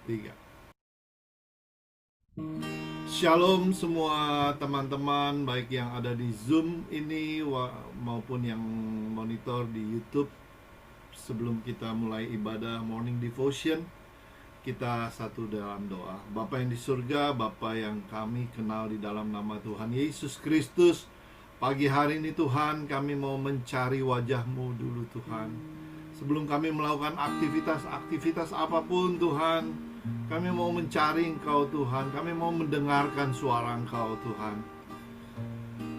3. Shalom semua teman-teman, baik yang ada di Zoom ini maupun yang monitor di YouTube. Sebelum kita mulai ibadah morning devotion, kita satu dalam doa. Bapa yang di surga, Bapa yang kami kenal di dalam nama Tuhan Yesus Kristus, pagi hari ini Tuhan, kami mau mencari wajah-Mu dulu Tuhan. Sebelum kami melakukan aktivitas apapun Tuhan, kami mau mencari Engkau Tuhan. Kami mau mendengarkan suara Engkau Tuhan.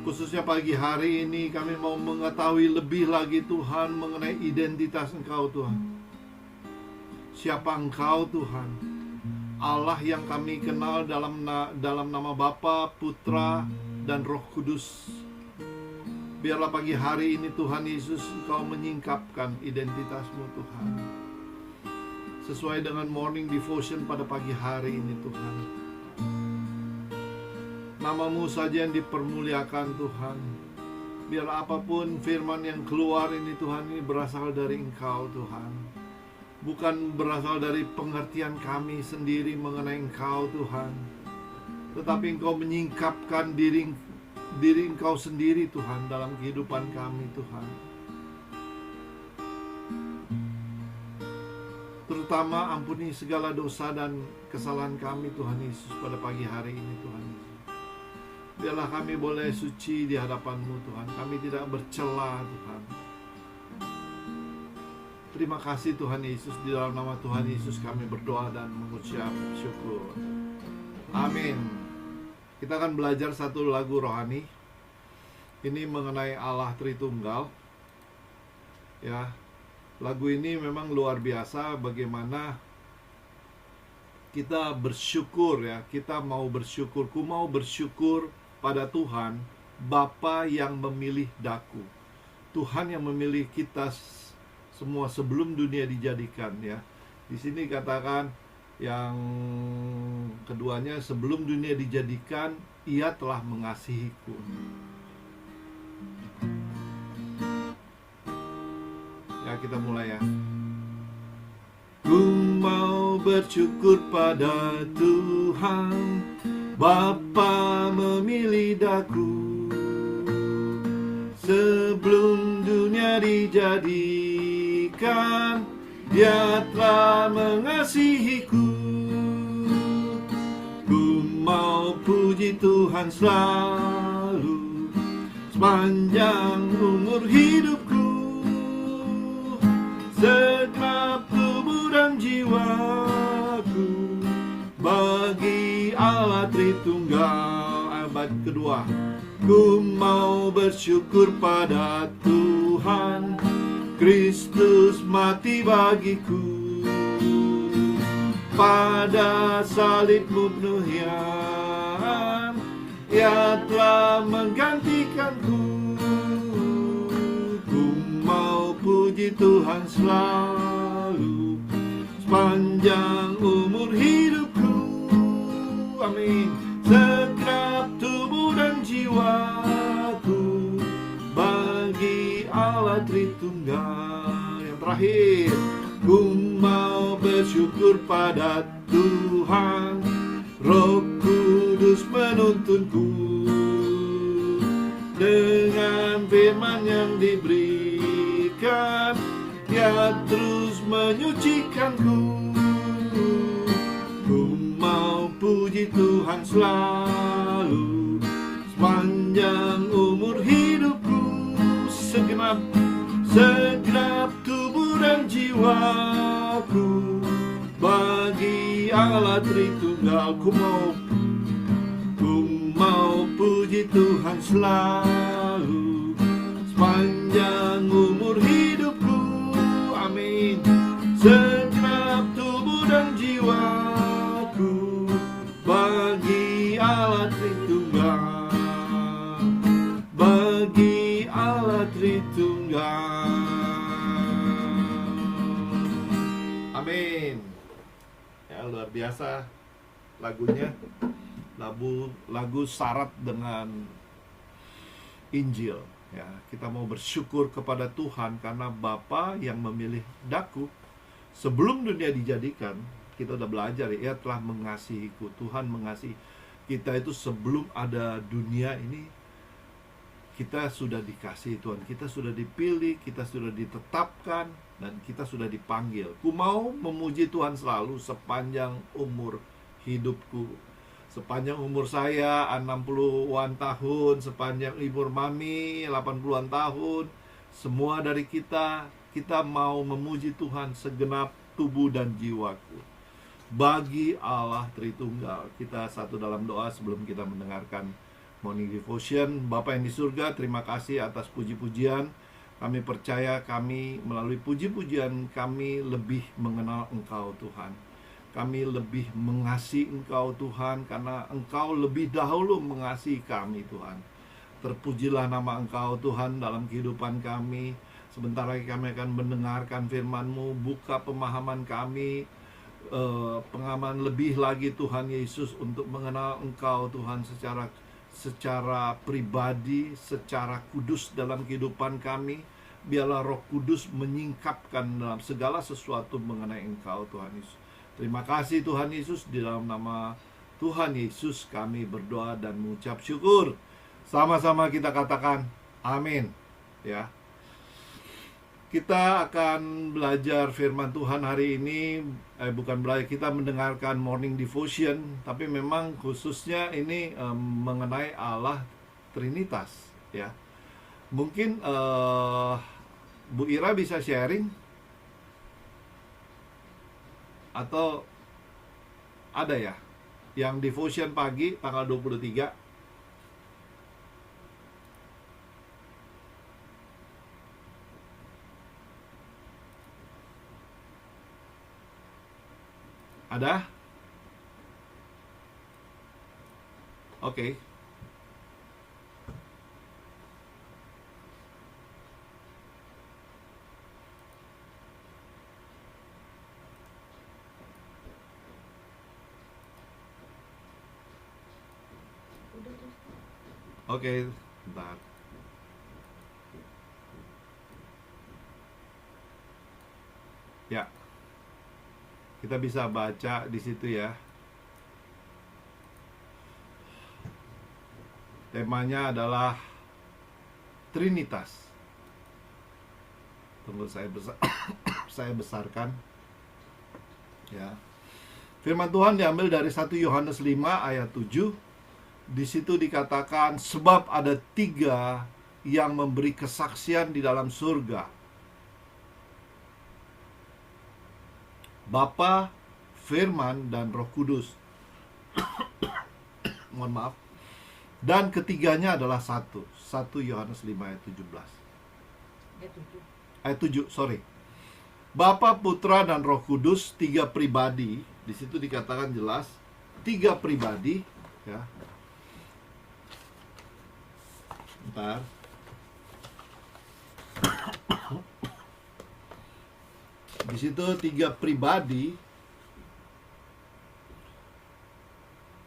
Khususnya pagi hari ini kami mau mengetahui lebih lagi Tuhan mengenai identitas Engkau Tuhan. Siapa Engkau Tuhan? Allah yang kami kenal dalam nama Bapa, Putra, dan Roh Kudus. Biarlah pagi hari ini Tuhan Yesus, Engkau menyingkapkan identitas-Mu Tuhan, sesuai dengan morning devotion pada pagi hari ini Tuhan. Nama-Mu saja yang dipermuliakan Tuhan. Biar apapun firman yang keluar ini Tuhan, ini berasal dari Engkau Tuhan, bukan berasal dari pengertian kami sendiri mengenai Engkau Tuhan, tetapi Engkau menyingkapkan diri Engkau sendiri Tuhan dalam kehidupan kami Tuhan. Terutama ampuni segala dosa dan kesalahan kami Tuhan Yesus pada pagi hari ini Tuhan Yesus. Biarlah kami boleh suci di hadapan-Mu Tuhan. Kami tidak bercela Tuhan. Terima kasih Tuhan Yesus. Di dalam nama Tuhan Yesus kami berdoa dan mengucap syukur. Amin. Kita akan belajar satu lagu rohani. Ini mengenai Allah Tritunggal. Ya. Lagu ini memang luar biasa bagaimana kita bersyukur ya. Kita mau bersyukur. Ku mau bersyukur pada Tuhan, Bapa yang memilih daku. Tuhan yang memilih kita semua sebelum dunia dijadikan ya. Di sini katakan yang keduanya, sebelum dunia dijadikan, Ia telah mengasihiku. Ya, kita mulai ya. Ku mau bersyukur pada Tuhan, Bapa memilih daku. Sebelum dunia dijadikan, Dia telah mengasihiku. Ku mau puji Tuhan selalu sepanjang umur hidupku, segenap tubuh dan jiwaku bagi Allah Tritunggal. Abad kedua. Ku mau bersyukur pada Tuhan, Kristus mati bagiku. Pada salib-Mu penuhian, Ia telah menggantikanku. Ku mau puji Tuhan selalu sepanjang umur hidupku. Amin. Segenap tubuh dan jiwaku bagi Allah Tritunggal. Yang terakhir, ku mau bersyukur pada Tuhan, Roh Kudus menuntunku. Dengan firman yang diberikan, Dia terus menyucikanku. Ku mau puji Tuhan selalu sepanjang umur hidupku, segenap tubuh dan jiwaku bagi Allah Tritunggal. Ku mau puji Tuhan selalu sepanjang umur hidupku. Amin. Segenap tubuh dan jiwaku bagi Allah Tritunggal, bagi Allah Tritunggal. Amin. Ya, luar biasa lagunya. Lagu syarat dengan Injil ya. Kita mau bersyukur kepada Tuhan karena Bapa yang memilih daku sebelum dunia dijadikan. kita udah belajar ya, ia telah mengasihiku. Tuhan mengasihi kita itu sebelum ada dunia ini. Kita sudah dikasihi Tuhan, kita sudah dipilih, kita sudah ditetapkan, dan kita sudah dipanggil. Ku mau memuji Tuhan selalu sepanjang umur hidupku. Sepanjang umur saya 60-an tahun, sepanjang umur Mami 80-an tahun, semua dari kita mau memuji Tuhan segenap tubuh dan jiwaku. Bagi Allah Tritunggal. Kita satu dalam doa sebelum kita mendengarkan Morning Devotion. Bapa yang di surga, terima kasih atas puji-pujian. Kami percaya kami melalui puji-pujian kami lebih mengenal Engkau Tuhan. Kami lebih mengasihi Engkau Tuhan, karena Engkau lebih dahulu mengasihi kami Tuhan. Terpujilah nama Engkau Tuhan dalam kehidupan kami. Sebentar lagi kami akan mendengarkan firman-Mu. Buka pemahaman kami, pengalaman lebih lagi Tuhan Yesus, untuk mengenal Engkau Tuhan secara pribadi, secara kudus dalam kehidupan kami. Biarlah Roh Kudus menyingkapkan dalam segala sesuatu mengenai Engkau Tuhan Yesus. Terima kasih Tuhan Yesus, di dalam nama Tuhan Yesus kami berdoa dan mengucap syukur. Sama-sama kita katakan amin. Ya. Kita akan belajar firman Tuhan hari ini. Bukan belajar, kita mendengarkan Morning Devotion. Tapi memang khususnya ini mengenai Allah Trinitas, ya. Mungkin Bu Ira bisa sharing, atau ada ya yang devotion pagi tanggal 23. Ada? Oke. Oke, bentar. Ya. Kita bisa baca di situ ya. Temanya adalah Trinitas. Tunggu saya besarkan. Ya. Firman Tuhan diambil dari 1 Yohanes 5 ayat 7. Di situ dikatakan, sebab ada 3 yang memberi kesaksian di dalam surga, Bapa, Firman, dan Roh Kudus. Mohon maaf. Dan ketiganya adalah satu. 1 Yohanes 5 ayat 17. Ayat 7, sorry. Bapa, Putra, dan Roh Kudus, 3 pribadi. Di situ dikatakan jelas 3 pribadi, ya. Bentar. Di situ 3 pribadi,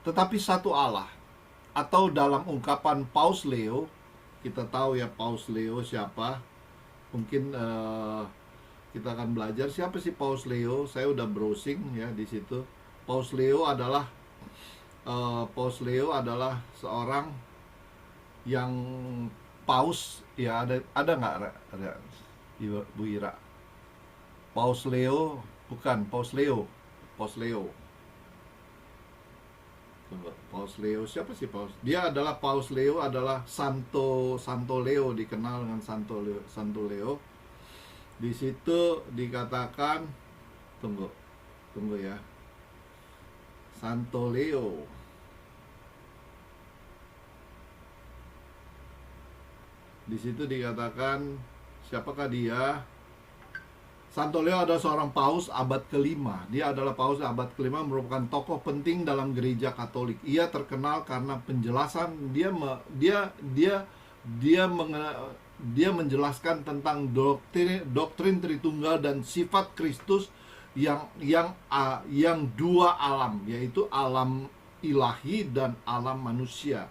tetapi satu Allah. Atau dalam ungkapan Paus Leo, kita tahu ya Paus Leo siapa. Mungkin kita akan belajar siapa sih Paus Leo. Saya udah browsing ya di situ. Paus Leo adalah seorang yang paus ya. Ada nggak Bu Ira? Paus Leo, bukan Paus Leo. Paus Leo, siapa sih Paus? Dia adalah Paus Leo adalah Santo Leo, dikenal dengan Santo Leo. Di situ dikatakan, tunggu ya. Santo Leo. Di situ dikatakan siapakah dia? Santo Leo adalah seorang paus abad ke-5. Dia adalah paus abad ke-5, merupakan tokoh penting dalam gereja Katolik. Ia terkenal karena penjelasan dia menjelaskan tentang doktrin Tritunggal dan sifat Kristus yang dua alam, yaitu alam ilahi dan alam manusia.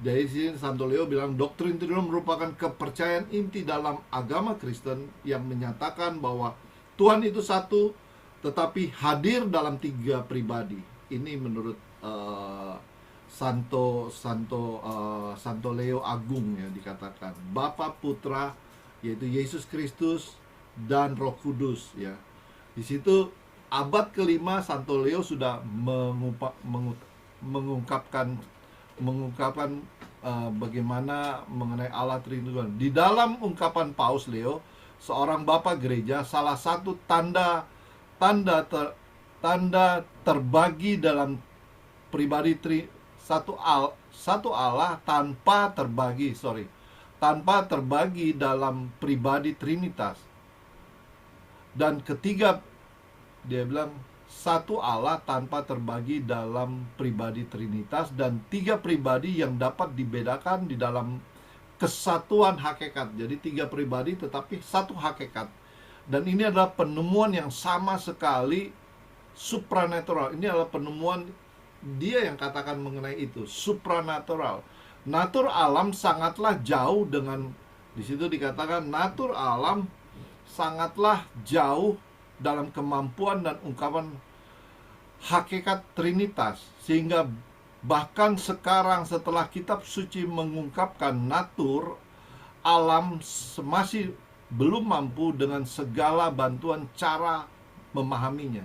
Dari sini Santo Leo bilang doktrin Tritunggal merupakan kepercayaan inti dalam agama Kristen yang menyatakan bahwa Tuhan itu satu, tetapi hadir dalam 3 pribadi. Ini menurut Santo Leo Agung ya, dikatakan Bapa, Putra yaitu Yesus Kristus dan Roh Kudus ya. Di situ abad kelima Santo Leo sudah mengungkapkan bagaimana mengenai Allah Tritunggal. Di dalam ungkapan Paus Leo, seorang Bapa Gereja, salah satu tanda terbagi dalam pribadi satu Allah tanpa terbagi dalam pribadi Trinitas. Dan ketiga, dia bilang satu Allah tanpa terbagi dalam pribadi Trinitas, dan 3 pribadi yang dapat dibedakan di dalam kesatuan hakikat. Jadi 3 pribadi tetapi satu hakikat. Dan ini adalah penemuan yang sama sekali supranatural. Ini adalah penemuan dia yang katakan mengenai itu, supranatural. Natur alam sangatlah jauh dengan, di situ dikatakan natur alam sangatlah jauh dalam kemampuan dan ungkapan hakikat Trinitas, sehingga bahkan sekarang setelah kitab suci mengungkapkan natur alam masih belum mampu dengan segala bantuan cara memahaminya.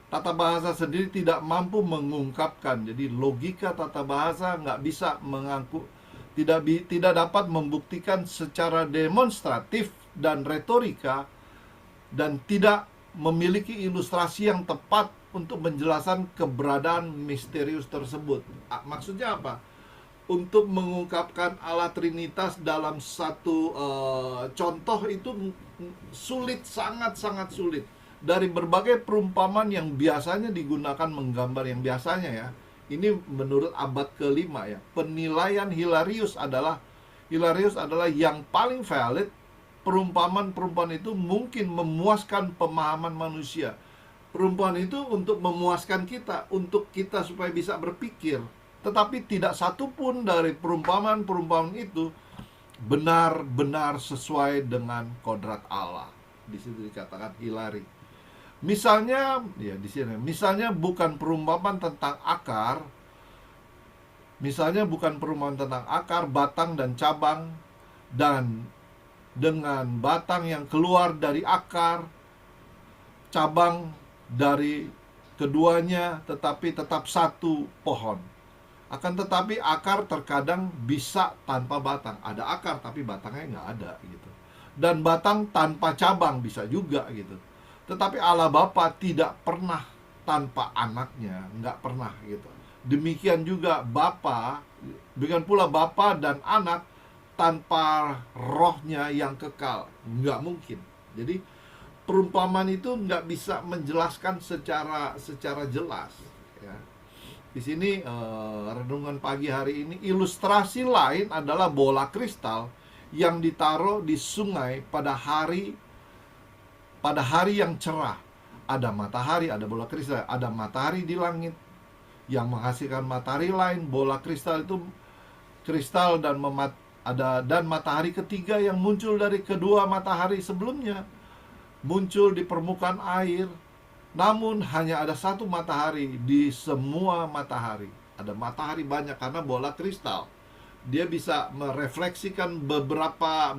Tata bahasa sendiri tidak mampu mengungkapkan. Jadi logika tata bahasa nggak bisa mengaku, tidak dapat membuktikan secara demonstratif dan retorika, dan tidak memiliki ilustrasi yang tepat untuk menjelaskan keberadaan misterius tersebut. Maksudnya apa? Untuk mengungkapkan Allah Trinitas dalam satu contoh itu sulit, sangat-sangat sulit. Dari berbagai perumpamaan yang biasanya digunakan menggambar yang biasanya ya. Ini menurut abad kelima ya. Penilaian Hilarius adalah yang paling valid. Perumpamaan itu mungkin memuaskan pemahaman manusia. Perumpamaan itu untuk memuaskan kita, untuk kita supaya bisa berpikir. Tetapi tidak satupun dari perumpamaan itu benar-benar sesuai dengan kodrat Allah. Di situ dikatakan Hilari. Misalnya, ya di sini, misalnya bukan perumpamaan tentang akar, batang dan cabang, dan dengan batang yang keluar dari akar, cabang dari keduanya, tetapi tetap satu pohon. Akan tetapi akar terkadang bisa tanpa batang. Ada akar tapi batangnya nggak ada gitu. Dan batang tanpa cabang bisa juga gitu. Tetapi Allah Bapa tidak pernah tanpa anaknya, nggak pernah gitu. Demikian juga demikian pula Bapa dan anak tanpa rohnya yang kekal, nggak mungkin. Jadi perumpamaan itu nggak bisa menjelaskan secara jelas. Ya. Di sini renungan pagi hari ini, ilustrasi lain adalah bola kristal yang ditaruh di sungai pada hari yang cerah. Ada matahari, ada bola kristal, ada matahari di langit yang menghasilkan matahari lain. Bola kristal itu kristal dan matahari ketiga yang muncul dari kedua matahari sebelumnya, muncul di permukaan air. Namun hanya ada satu matahari di semua matahari. Ada matahari banyak karena bola kristal. Dia bisa merefleksikan beberapa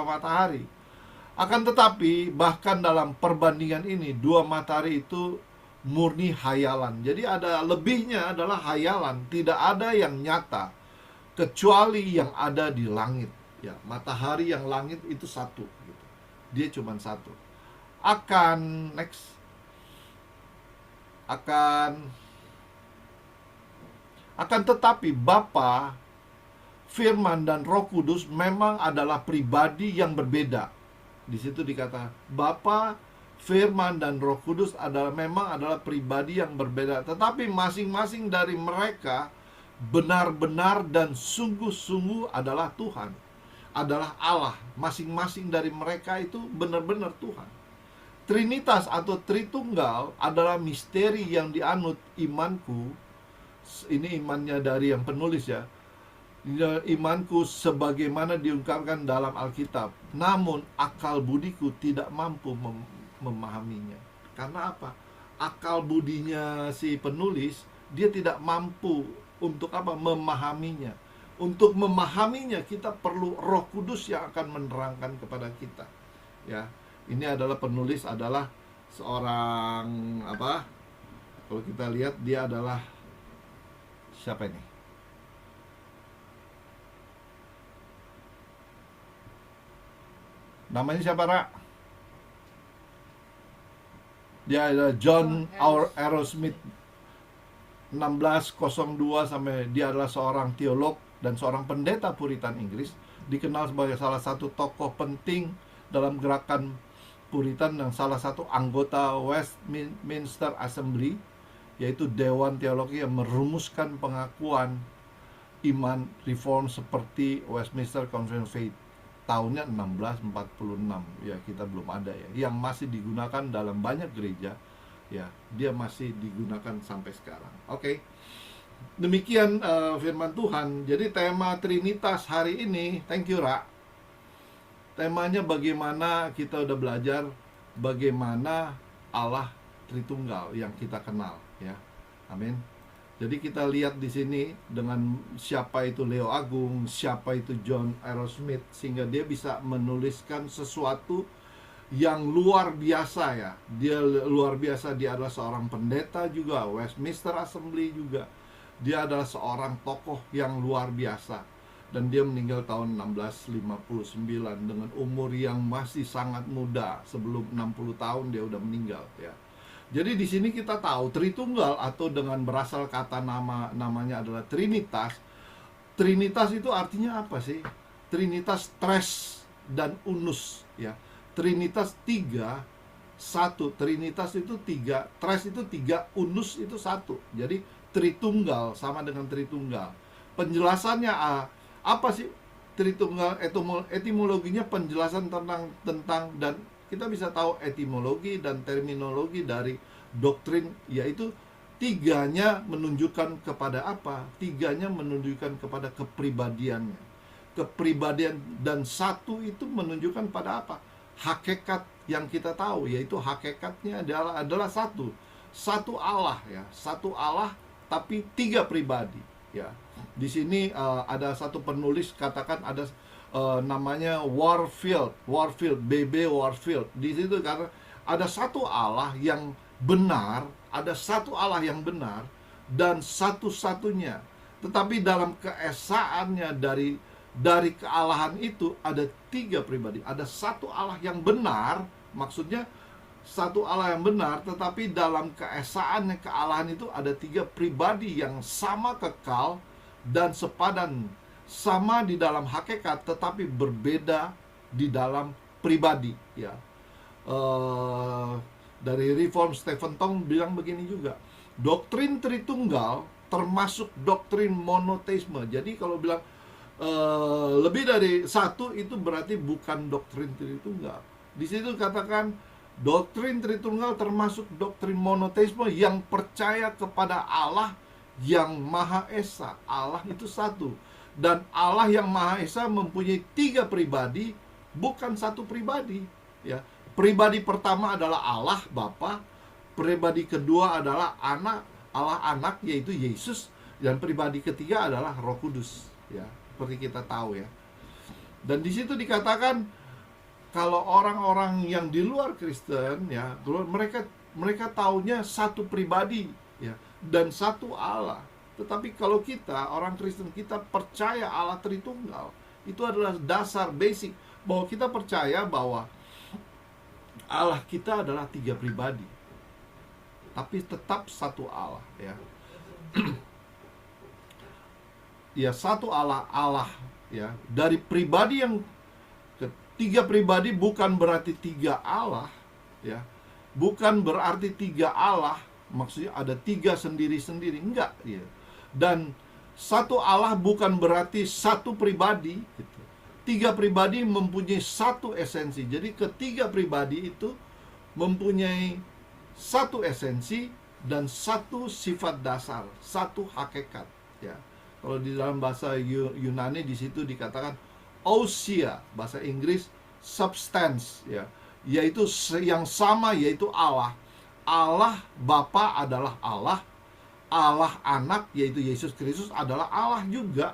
matahari. Akan tetapi bahkan dalam perbandingan ini, 2 matahari itu murni hayalan. Jadi ada lebihnya adalah hayalan, tidak ada yang nyata kecuali yang ada di langit. Ya, matahari yang langit itu satu gitu. Dia cuma satu. Akan tetapi Bapa, Firman dan Roh Kudus memang adalah pribadi yang berbeda. Di situ dikatakan Bapa, Firman dan Roh Kudus memang adalah pribadi yang berbeda, tetapi masing-masing dari mereka benar-benar dan sungguh-sungguh adalah Tuhan, adalah Allah. Masing-masing dari mereka itu benar-benar Tuhan. Trinitas atau Tritunggal adalah misteri yang dianut imanku. Ini imannya dari yang penulis ya. Imanku sebagaimana diungkapkan dalam Alkitab, namun akal budiku tidak mampu memahaminya. Karena apa? Akal budinya si penulis, dia tidak mampu untuk apa? Memahaminya. Untuk memahaminya kita perlu Roh Kudus yang akan menerangkan kepada kita. Ya, ini adalah penulis adalah seorang apa? Kalau kita lihat dia adalah siapa ini? Namanya siapa, Ra? Dia adalah John Arrowsmith 1602 sampai dia adalah seorang teolog dan seorang pendeta Puritan Inggris, dikenal sebagai salah satu tokoh penting dalam gerakan Puritan dan salah satu anggota Westminster Assembly, yaitu Dewan Teologi yang merumuskan pengakuan iman reform seperti Westminster Confession of Faith tahunnya 1646. Ya, kita belum ada ya, yang masih digunakan dalam banyak gereja. Ya, dia masih digunakan sampai sekarang. Oke. Demikian firman Tuhan. Jadi tema Trinitas hari ini, thank you, Ra. Temanya bagaimana kita udah belajar bagaimana Allah Tritunggal yang kita kenal, ya. Amin. Jadi kita lihat di sini dengan siapa itu Leo Agung, siapa itu John Arrowsmith, sehingga dia bisa menuliskan sesuatu yang luar biasa, ya. Dia luar biasa, dia adalah seorang pendeta juga, Westminster Assembly juga. Dia adalah seorang tokoh yang luar biasa. Dan dia meninggal tahun 1659 dengan umur yang masih sangat muda. Sebelum 60 tahun dia udah meninggal, ya. Jadi di sini kita tahu Tritunggal atau dengan berasal kata namanya adalah Trinitas. Trinitas itu artinya apa sih? Trinitas tres dan unus, ya. Trinitas 3, 1. Trinitas itu 3, tres itu 3, unus itu 1. Jadi Tritunggal sama dengan Tritunggal. Penjelasannya apa sih Tritunggal? Etimologinya penjelasan tentang dan kita bisa tahu etimologi dan terminologi dari doktrin, yaitu tiganya menunjukkan kepada apa? Tiganya menunjukkan kepada kepribadiannya. Kepribadian dan satu itu menunjukkan pada apa? Hakikat yang kita tahu, yaitu hakikatnya adalah satu Allah, ya. Satu Allah tapi 3 pribadi, ya. Di sini ada satu penulis katakan ada namanya Warfield, BB Warfield. Di situ karena ada satu Allah yang benar, ada satu Allah yang benar dan satu-satunya. Tetapi dalam keesaannya dari kealahan itu ada 3 pribadi. Ada satu Allah yang benar, maksudnya satu Allah yang benar, tetapi dalam keesaannya, kealahan itu ada 3 pribadi yang sama kekal dan sepadan, sama di dalam hakikat tetapi berbeda di dalam pribadi, ya. Dari Reform Stephen Tong bilang begini juga, doktrin Tritunggal termasuk doktrin monoteisme. Jadi kalau bilang lebih dari satu itu berarti bukan doktrin Tritunggal. Di situ katakan doktrin Tritunggal termasuk doktrin monoteisme yang percaya kepada Allah yang Maha Esa. Allah itu satu. Dan Allah yang Maha Esa mempunyai 3 pribadi, bukan satu pribadi, ya. Pribadi pertama adalah Allah Bapa, pribadi kedua adalah Allah Anak yaitu Yesus, dan pribadi ketiga adalah Roh Kudus, ya. Seperti kita tahu, ya. Dan di situ dikatakan kalau orang-orang yang di luar Kristen, ya, mereka taunya satu pribadi, ya, dan satu Allah. Tetapi kalau kita, orang Kristen, kita percaya Allah Tritunggal. Itu adalah dasar basic, bahwa kita percaya bahwa Allah kita adalah 3 pribadi, tapi tetap satu Allah, ya. Ya, satu Allah, ya. Dari pribadi yang 3 pribadi bukan berarti 3 Allah, ya. Bukan berarti 3 Allah, maksudnya ada 3 sendiri-sendiri, enggak, ya. Dan satu Allah bukan berarti satu pribadi, gitu. 3 pribadi mempunyai satu esensi. Jadi ketiga pribadi itu mempunyai satu esensi dan satu sifat dasar, satu hakikat, ya. Kalau di dalam bahasa Yunani di situ dikatakan ousia, bahasa Inggris substance, ya, yaitu yang sama, yaitu Allah. Allah Bapa adalah Allah, Allah Anak yaitu Yesus Kristus adalah Allah juga,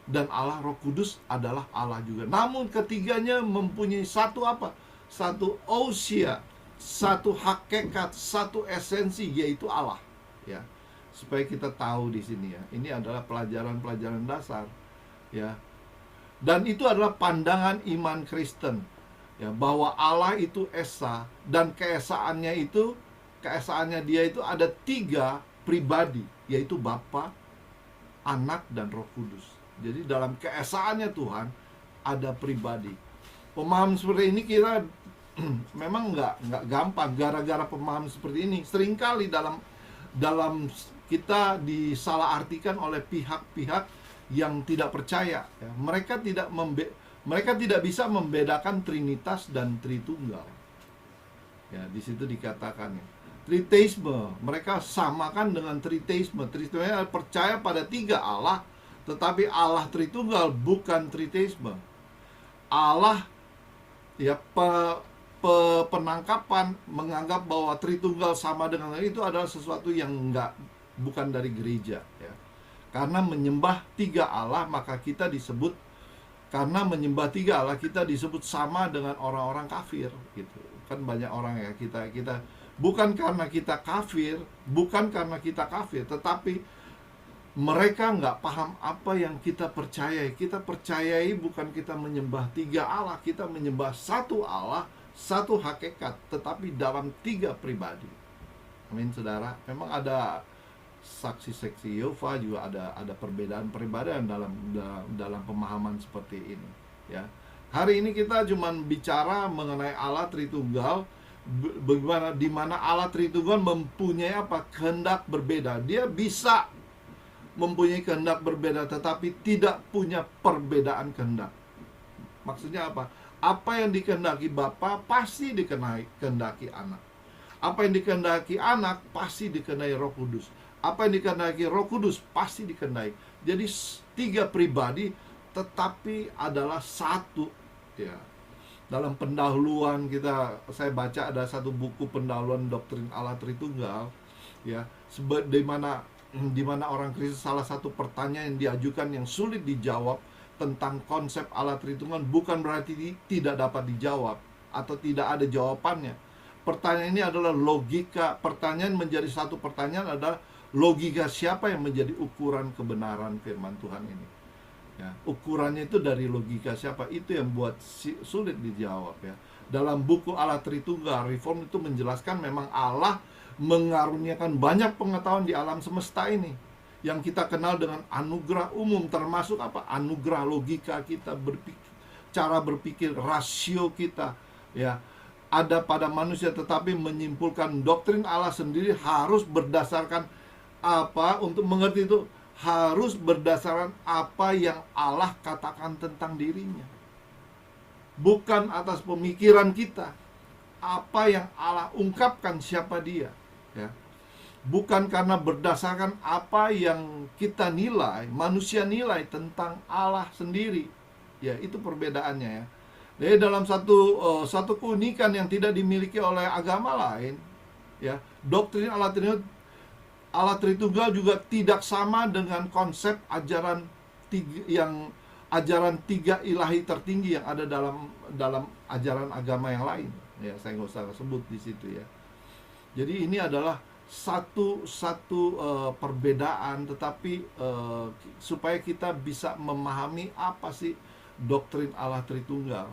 dan Allah Roh Kudus adalah Allah juga. Namun ketiganya mempunyai satu apa? Satu ousia, satu hakikat, satu esensi, yaitu Allah. Ya, supaya kita tahu di sini ya. Ini adalah pelajaran-pelajaran dasar. Ya, dan itu adalah pandangan iman Kristen. Ya, bahwa Allah itu esa, dan keesaannya dia itu ada 3 pribadi, yaitu Bapa, Anak, dan Roh Kudus. Jadi dalam keesaannya Tuhan ada pribadi. Pemahaman seperti ini kira memang nggak gampang. Gara-gara pemahaman seperti ini seringkali dalam kita disalahartikan oleh pihak-pihak yang tidak percaya. Ya. Mereka tidak bisa membedakan Trinitas dan Tritunggal. Ya, di situ dikatakan ya. Triteisme, mereka samakan dengan triteisme. Triteisme percaya pada 3 Allah, tetapi Allah Tritunggal bukan triteisme. Allah ya penangkapan menganggap bahwa Tritunggal sama dengan itu adalah sesuatu yang bukan dari gereja ya. Karena menyembah 3 Allah maka kita disebut, karena menyembah 3 Allah kita disebut sama dengan orang-orang kafir gitu. Kan banyak orang ya kita bukan karena kita kafir, tetapi mereka nggak paham apa yang kita percayai. Kita percayai bukan kita menyembah 3 Allah, kita menyembah 1 Allah, 1 hakikat, tetapi dalam 3 pribadi. Amin, saudara. Memang ada saksi-saksi Yehova, juga ada perbedaan dalam pemahaman seperti ini. Ya, hari ini kita cuma bicara mengenai Allah Tritunggal, bagaimana di mana Allah Tritunggal mempunyai apa? Kehendak berbeda. Dia bisa mempunyai kehendak berbeda tetapi tidak punya perbedaan kehendak. Maksudnya apa? Apa yang dikehendaki Bapa pasti dikehendaki Anak. Apa yang dikehendaki Anak pasti dikehendaki Roh Kudus. Apa yang dikehendaki Roh Kudus pasti dikehendaki. Jadi 3 pribadi tetapi adalah satu ya. Dalam pendahuluan saya baca ada satu buku pendahuluan doktrin Allah Tritunggal ya, di mana orang Kristen salah satu pertanyaan yang diajukan yang sulit dijawab tentang konsep Allah Tritunggal bukan berarti tidak dapat dijawab atau tidak ada jawabannya. Pertanyaan ini adalah logika. Pertanyaan menjadi satu pertanyaan adalah logika siapa yang menjadi ukuran kebenaran firman Tuhan ini. Ya, ukurannya itu dari logika siapa, itu yang buat sulit dijawab ya. Dalam buku Allah Tritunggal, Reform itu menjelaskan memang Allah mengaruniakan banyak pengetahuan di alam semesta ini yang kita kenal dengan anugerah umum, termasuk apa? Anugerah logika kita, cara berpikir, rasio kita ya ada pada manusia, tetapi menyimpulkan doktrin Allah sendiri harus berdasarkan apa? Untuk mengerti itu harus berdasarkan apa yang Allah katakan tentang dirinya, bukan atas pemikiran kita. Apa yang Allah ungkapkan siapa dia ya. Bukan karena berdasarkan apa yang kita nilai, manusia nilai tentang Allah sendiri. Ya, itu perbedaannya ya. Jadi dalam satu keunikan yang tidak dimiliki oleh agama lain ya, doktrin Allah Tritunggal juga tidak sama dengan konsep ajaran tiga ilahi tertinggi yang ada dalam ajaran agama yang lain. Ya, saya nggak usah sebut di situ ya. Jadi ini adalah satu perbedaan, tetapi supaya kita bisa memahami apa sih doktrin Allah Tritunggal.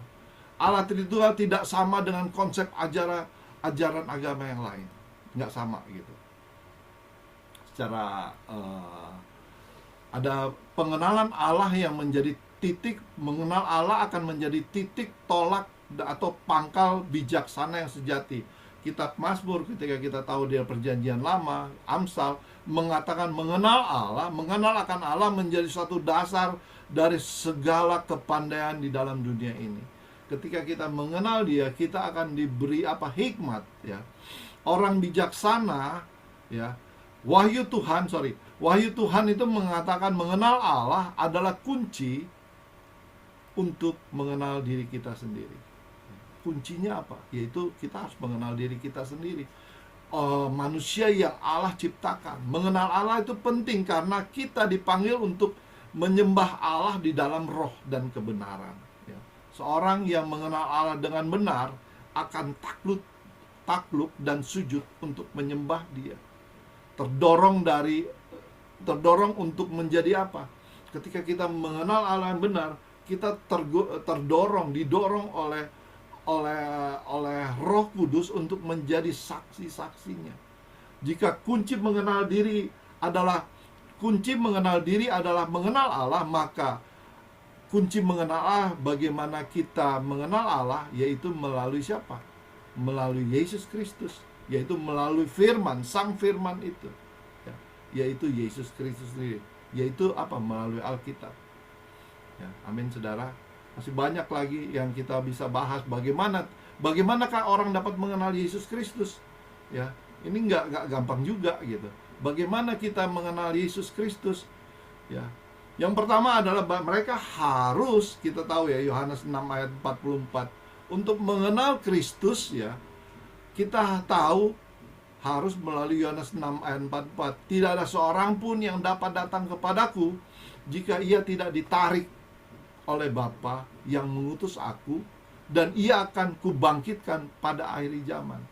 Allah Tritunggal tidak sama dengan konsep ajaran agama yang lain, nggak sama gitu. Secara ada pengenalan Allah yang menjadi titik, mengenal Allah akan menjadi titik tolak atau pangkal bijaksana yang sejati. Kitab Mazmur ketika kita tahu dia perjanjian lama, Amsal mengatakan mengenal akan Allah menjadi suatu dasar dari segala kepandaian di dalam dunia ini. Ketika kita mengenal dia, kita akan diberi apa? Hikmat ya. Orang bijaksana ya, Wahyu Tuhan itu mengatakan mengenal Allah adalah kunci untuk mengenal diri kita sendiri. Kuncinya apa? Yaitu kita harus mengenal diri kita sendiri. manusia yang Allah ciptakan. Mengenal Allah itu penting karena kita dipanggil untuk menyembah Allah di dalam roh dan kebenaran. Ya. Seorang yang mengenal Allah dengan benar akan takluk dan sujud untuk menyembah Dia. Terdorong untuk menjadi apa? Ketika kita mengenal Allah yang benar, kita didorong oleh Roh Kudus untuk menjadi saksi-saksinya. Jika kunci mengenal diri adalah mengenal Allah, maka kunci mengenal Allah, bagaimana kita mengenal Allah, yaitu melalui siapa? Melalui Yesus Kristus, yaitu melalui firman, sang firman itu, ya, yaitu Yesus Kristus sendiri, yaitu apa? Melalui Alkitab. Ya, amin saudara. Masih banyak lagi yang kita bisa bahas. Bagaimanakah orang dapat mengenal Yesus Kristus? Ya, ini nggak gampang juga gitu. Bagaimana kita mengenal Yesus Kristus? Ya, yang pertama adalah mereka harus, kita tahu ya, Yohanes 6 ayat 44. Untuk mengenal Kristus, ya, kita tahu harus melalui Yohanes 6 ayat 44. Tidak ada seorang pun yang dapat datang kepadaku jika ia tidak ditarik oleh Bapa yang mengutus aku, dan ia akan kubangkitkan pada akhir zaman.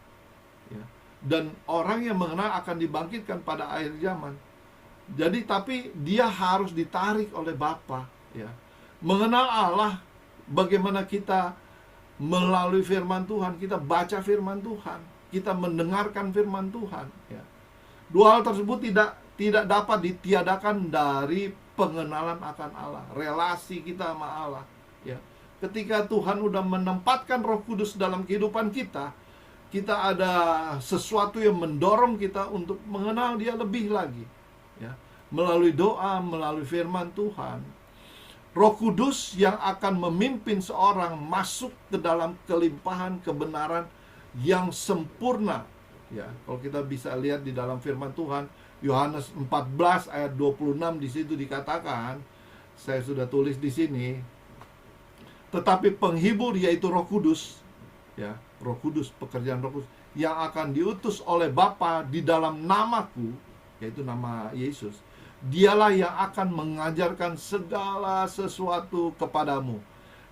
Ya. Dan orang yang mengenal akan dibangkitkan pada akhir zaman. Jadi tapi dia harus ditarik oleh Bapa. Ya. Mengenal Allah, bagaimana kita melalui firman Tuhan, kita baca firman Tuhan, kita mendengarkan firman Tuhan. Ya. Dua hal tersebut tidak dapat ditiadakan dari pengenalan akan Allah, relasi kita sama Allah. Ya. Ketika Tuhan udah menempatkan Roh Kudus dalam kehidupan kita, kita ada sesuatu yang mendorong kita untuk mengenal Dia lebih lagi. Ya. Melalui doa, melalui firman Tuhan. Roh Kudus yang akan memimpin seorang masuk ke dalam kelimpahan kebenaran yang sempurna. Ya, kalau kita bisa lihat di dalam firman Tuhan, Yohanes 14 ayat 26 di situ dikatakan, saya sudah tulis di sini, tetapi penghibur yaitu Roh Kudus, ya, Roh Kudus, pekerjaan Roh Kudus yang akan diutus oleh Bapa di dalam namaku, yaitu nama Yesus, dialah yang akan mengajarkan segala sesuatu kepadamu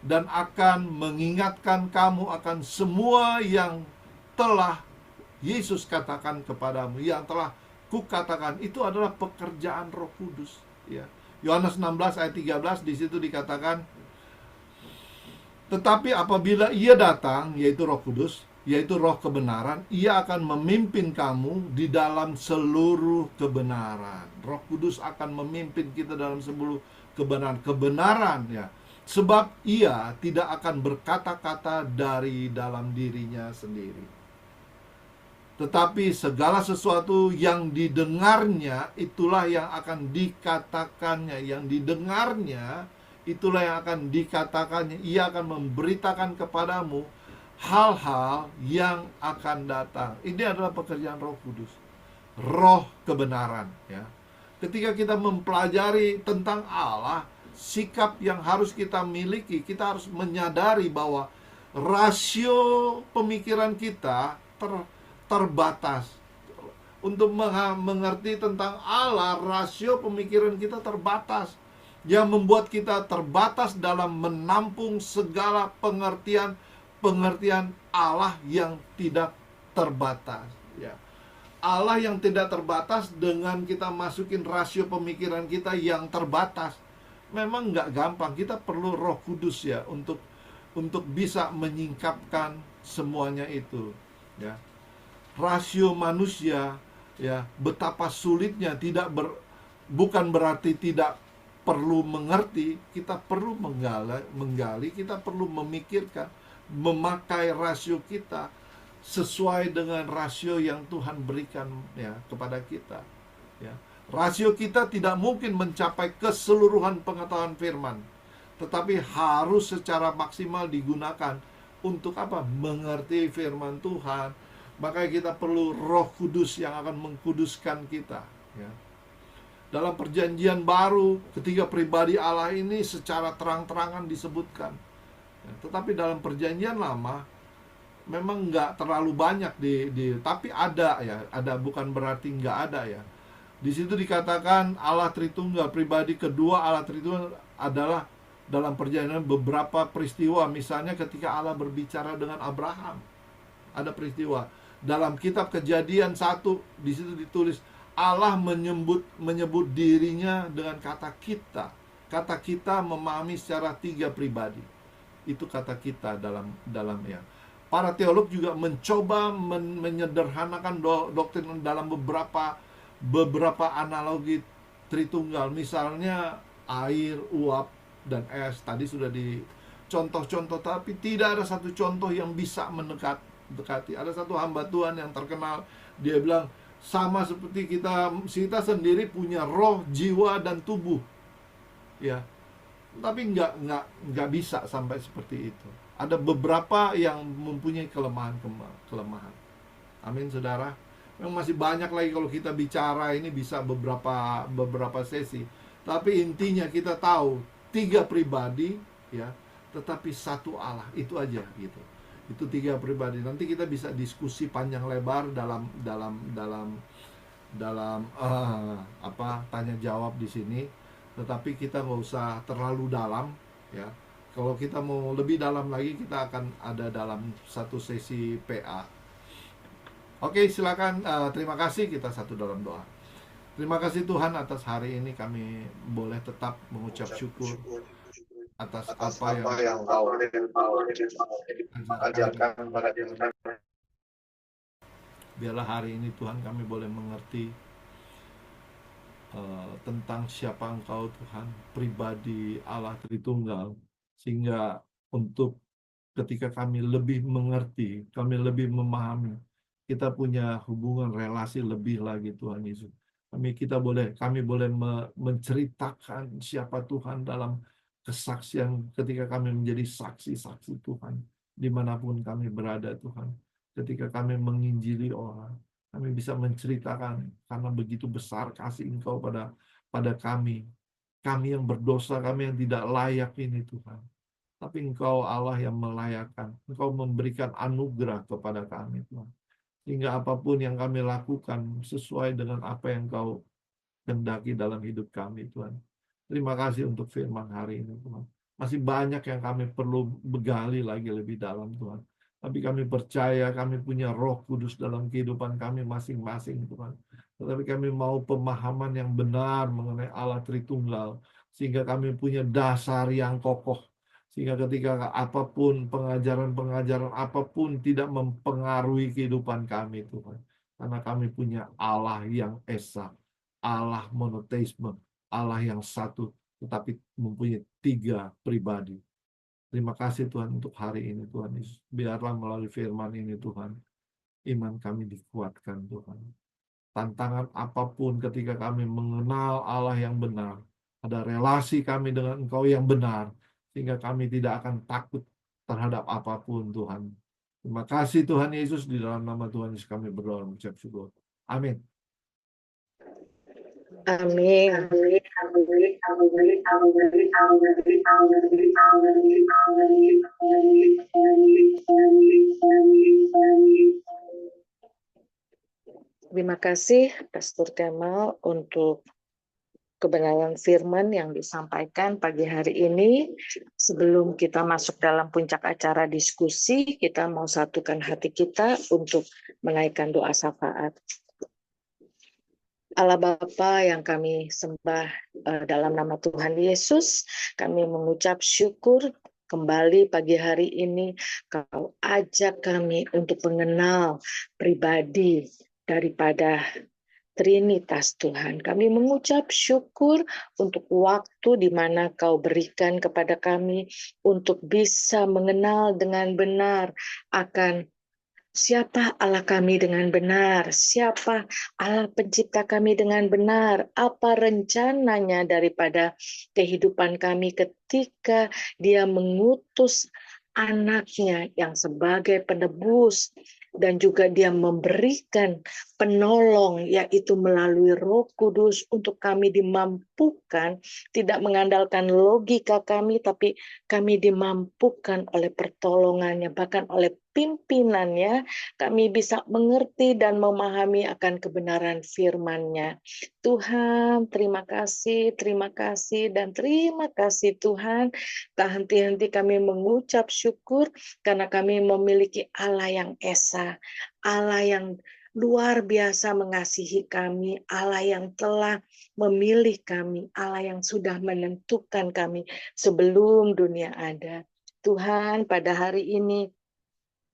dan akan mengingatkan kamu akan semua yang telah Yesus katakan kepadamu, yang telah kukatakan. Itu adalah pekerjaan Roh Kudus, ya. Yohanes 16 ayat 13 di situ dikatakan, tetapi apabila Ia datang, yaitu Roh Kudus, yaitu Roh kebenaran, Ia akan memimpin kamu di dalam seluruh kebenaran. Roh Kudus akan memimpin kita dalam seluruh kebenaran, ya. Sebab Ia tidak akan berkata-kata dari dalam dirinya sendiri, tetapi segala sesuatu yang didengarnya, itulah yang akan dikatakannya. Yang didengarnya, itulah yang akan dikatakannya. Ia akan memberitakan kepadamu hal-hal yang akan datang. Ini adalah pekerjaan Roh Kudus, Roh kebenaran, ya. Ketika kita mempelajari tentang Allah, sikap yang harus kita miliki, kita harus menyadari bahwa rasio pemikiran kita terbatas. Untuk mengerti tentang Allah, rasio pemikiran kita terbatas, yang membuat kita terbatas dalam menampung segala pengertian Allah yang tidak terbatas, ya. Allah yang tidak terbatas dengan kita masukin rasio pemikiran kita yang terbatas, memang nggak gampang. Kita perlu Roh Kudus, ya, untuk bisa menyingkapkan semuanya itu, ya. Rasio manusia, ya, betapa sulitnya. Bukan berarti tidak perlu mengerti. Kita perlu menggali, kita perlu memikirkan, memakai rasio kita sesuai dengan rasio yang Tuhan berikan, ya, kepada kita, ya. Rasio kita tidak mungkin mencapai keseluruhan pengetahuan firman, tetapi harus secara maksimal digunakan untuk apa? Mengerti firman Tuhan. Makanya kita perlu Roh Kudus yang akan mengkuduskan kita, ya. Dalam perjanjian baru, ketiga pribadi Allah ini secara terang-terangan disebutkan, ya. Tetapi dalam perjanjian lama, memang nggak terlalu banyak tapi ada ya, ada, bukan berarti nggak ada ya. Di situ dikatakan Allah Tritunggal, pribadi kedua Allah Tritunggal adalah dalam perjalanan beberapa peristiwa. Misalnya ketika Allah berbicara dengan Abraham, ada peristiwa. Dalam kitab Kejadian 1, di situ ditulis Allah menyebut dirinya dengan kata kita. Kata kita memahami secara 3 pribadi. Itu kata kita dalam ya. Para teolog juga mencoba menyederhanakan doktrin dalam beberapa analogi Tritunggal. Misalnya air, uap, dan es. Tadi sudah di contoh-contoh, tapi tidak ada satu contoh yang bisa mendekati. Ada satu hamba Tuhan yang terkenal, dia bilang sama seperti kita sendiri punya roh, jiwa, dan tubuh, ya. Tapi nggak bisa sampai seperti itu. Ada beberapa yang mempunyai kelemahan. Amin, saudara. Memang masih banyak lagi kalau kita bicara, ini bisa beberapa sesi. Tapi intinya kita tahu 3 pribadi, ya, tetapi satu Allah, itu aja gitu. Itu 3 pribadi. Nanti kita bisa diskusi panjang lebar dalam tanya jawab di sini. Tetapi kita nggak usah terlalu dalam, ya. Kalau kita mau lebih dalam lagi, kita akan ada dalam satu sesi PA. Oke, silakan. Terima kasih, kita satu dalam doa. Terima kasih Tuhan atas hari ini, kami boleh tetap mengucap syukur atas apa yang Kau ajarkan pada kami. Biarlah hari ini Tuhan kami boleh mengerti tentang siapa Engkau Tuhan, pribadi Allah Tritunggal, sehingga untuk ketika kami lebih mengerti, kami lebih memahami, kita punya hubungan relasi lebih lagi Tuhan Yesus. Kami boleh menceritakan siapa Tuhan dalam kesaksian, ketika kami menjadi saksi-saksi Tuhan dimanapun kami berada Tuhan. Ketika kami menginjili orang, kami bisa menceritakan karena begitu besar kasih Engkau pada kami yang berdosa, kami yang tidak layak ini Tuhan. Tapi Engkau Allah yang melayakkan, Engkau memberikan anugerah kepada kami Tuhan. Sehingga apapun yang kami lakukan sesuai dengan apa yang Engkau kehendaki dalam hidup kami Tuhan. Terima kasih untuk firman hari ini Tuhan. Masih banyak yang kami perlu begali lagi lebih dalam Tuhan. Tapi kami percaya kami punya Roh Kudus dalam kehidupan kami masing-masing Tuhan. Tetapi kami mau pemahaman yang benar mengenai Allah Tritunggal, sehingga kami punya dasar yang kokoh. Sehingga ketika apapun, pengajaran-pengajaran apapun tidak mempengaruhi kehidupan kami Tuhan. Karena kami punya Allah yang esa, Allah monoteisme, Allah yang satu, tetapi mempunyai 3 pribadi. Terima kasih Tuhan untuk hari ini Tuhan Yesus. Biarlah melalui firman ini Tuhan, iman kami dikuatkan Tuhan. Tantangan apapun ketika kami mengenal Allah yang benar, ada relasi kami dengan Engkau yang benar, sehingga kami tidak akan takut terhadap apapun Tuhan. Terima kasih Tuhan Yesus, di dalam nama Tuhan Yesus kami berdoa mengucap syukur. Amin. Amin. Terima kasih Pastor Kemal untuk kebenaran firman yang disampaikan pagi hari ini. Sebelum kita masuk dalam puncak acara diskusi, kita mau satukan hati kita untuk menaikkan doa syafaat. Allah Bapa yang kami sembah dalam nama Tuhan Yesus, kami mengucap syukur kembali pagi hari ini Kau ajak kami untuk mengenal pribadi daripada Trinitas Tuhan. Kami mengucap syukur untuk waktu di mana Kau berikan kepada kami untuk bisa mengenal dengan benar akan siapa Allah kami dengan benar, siapa Allah pencipta kami dengan benar, apa rencananya daripada kehidupan kami ketika Dia mengutus anaknya yang sebagai penebus, dan juga Dia memberikan penolong, yaitu melalui Roh Kudus, untuk kami dimampukan, tidak mengandalkan logika kami, tapi kami dimampukan oleh pertolongannya, bahkan oleh pimpinannya, kami bisa mengerti dan memahami akan kebenaran firman-Nya. Tuhan, terima kasih, dan terima kasih Tuhan. Tak henti-henti kami mengucap syukur karena kami memiliki Allah yang esa, Allah yang luar biasa mengasihi kami, Allah yang telah memilih kami, Allah yang sudah menentukan kami sebelum dunia ada. Tuhan, pada hari ini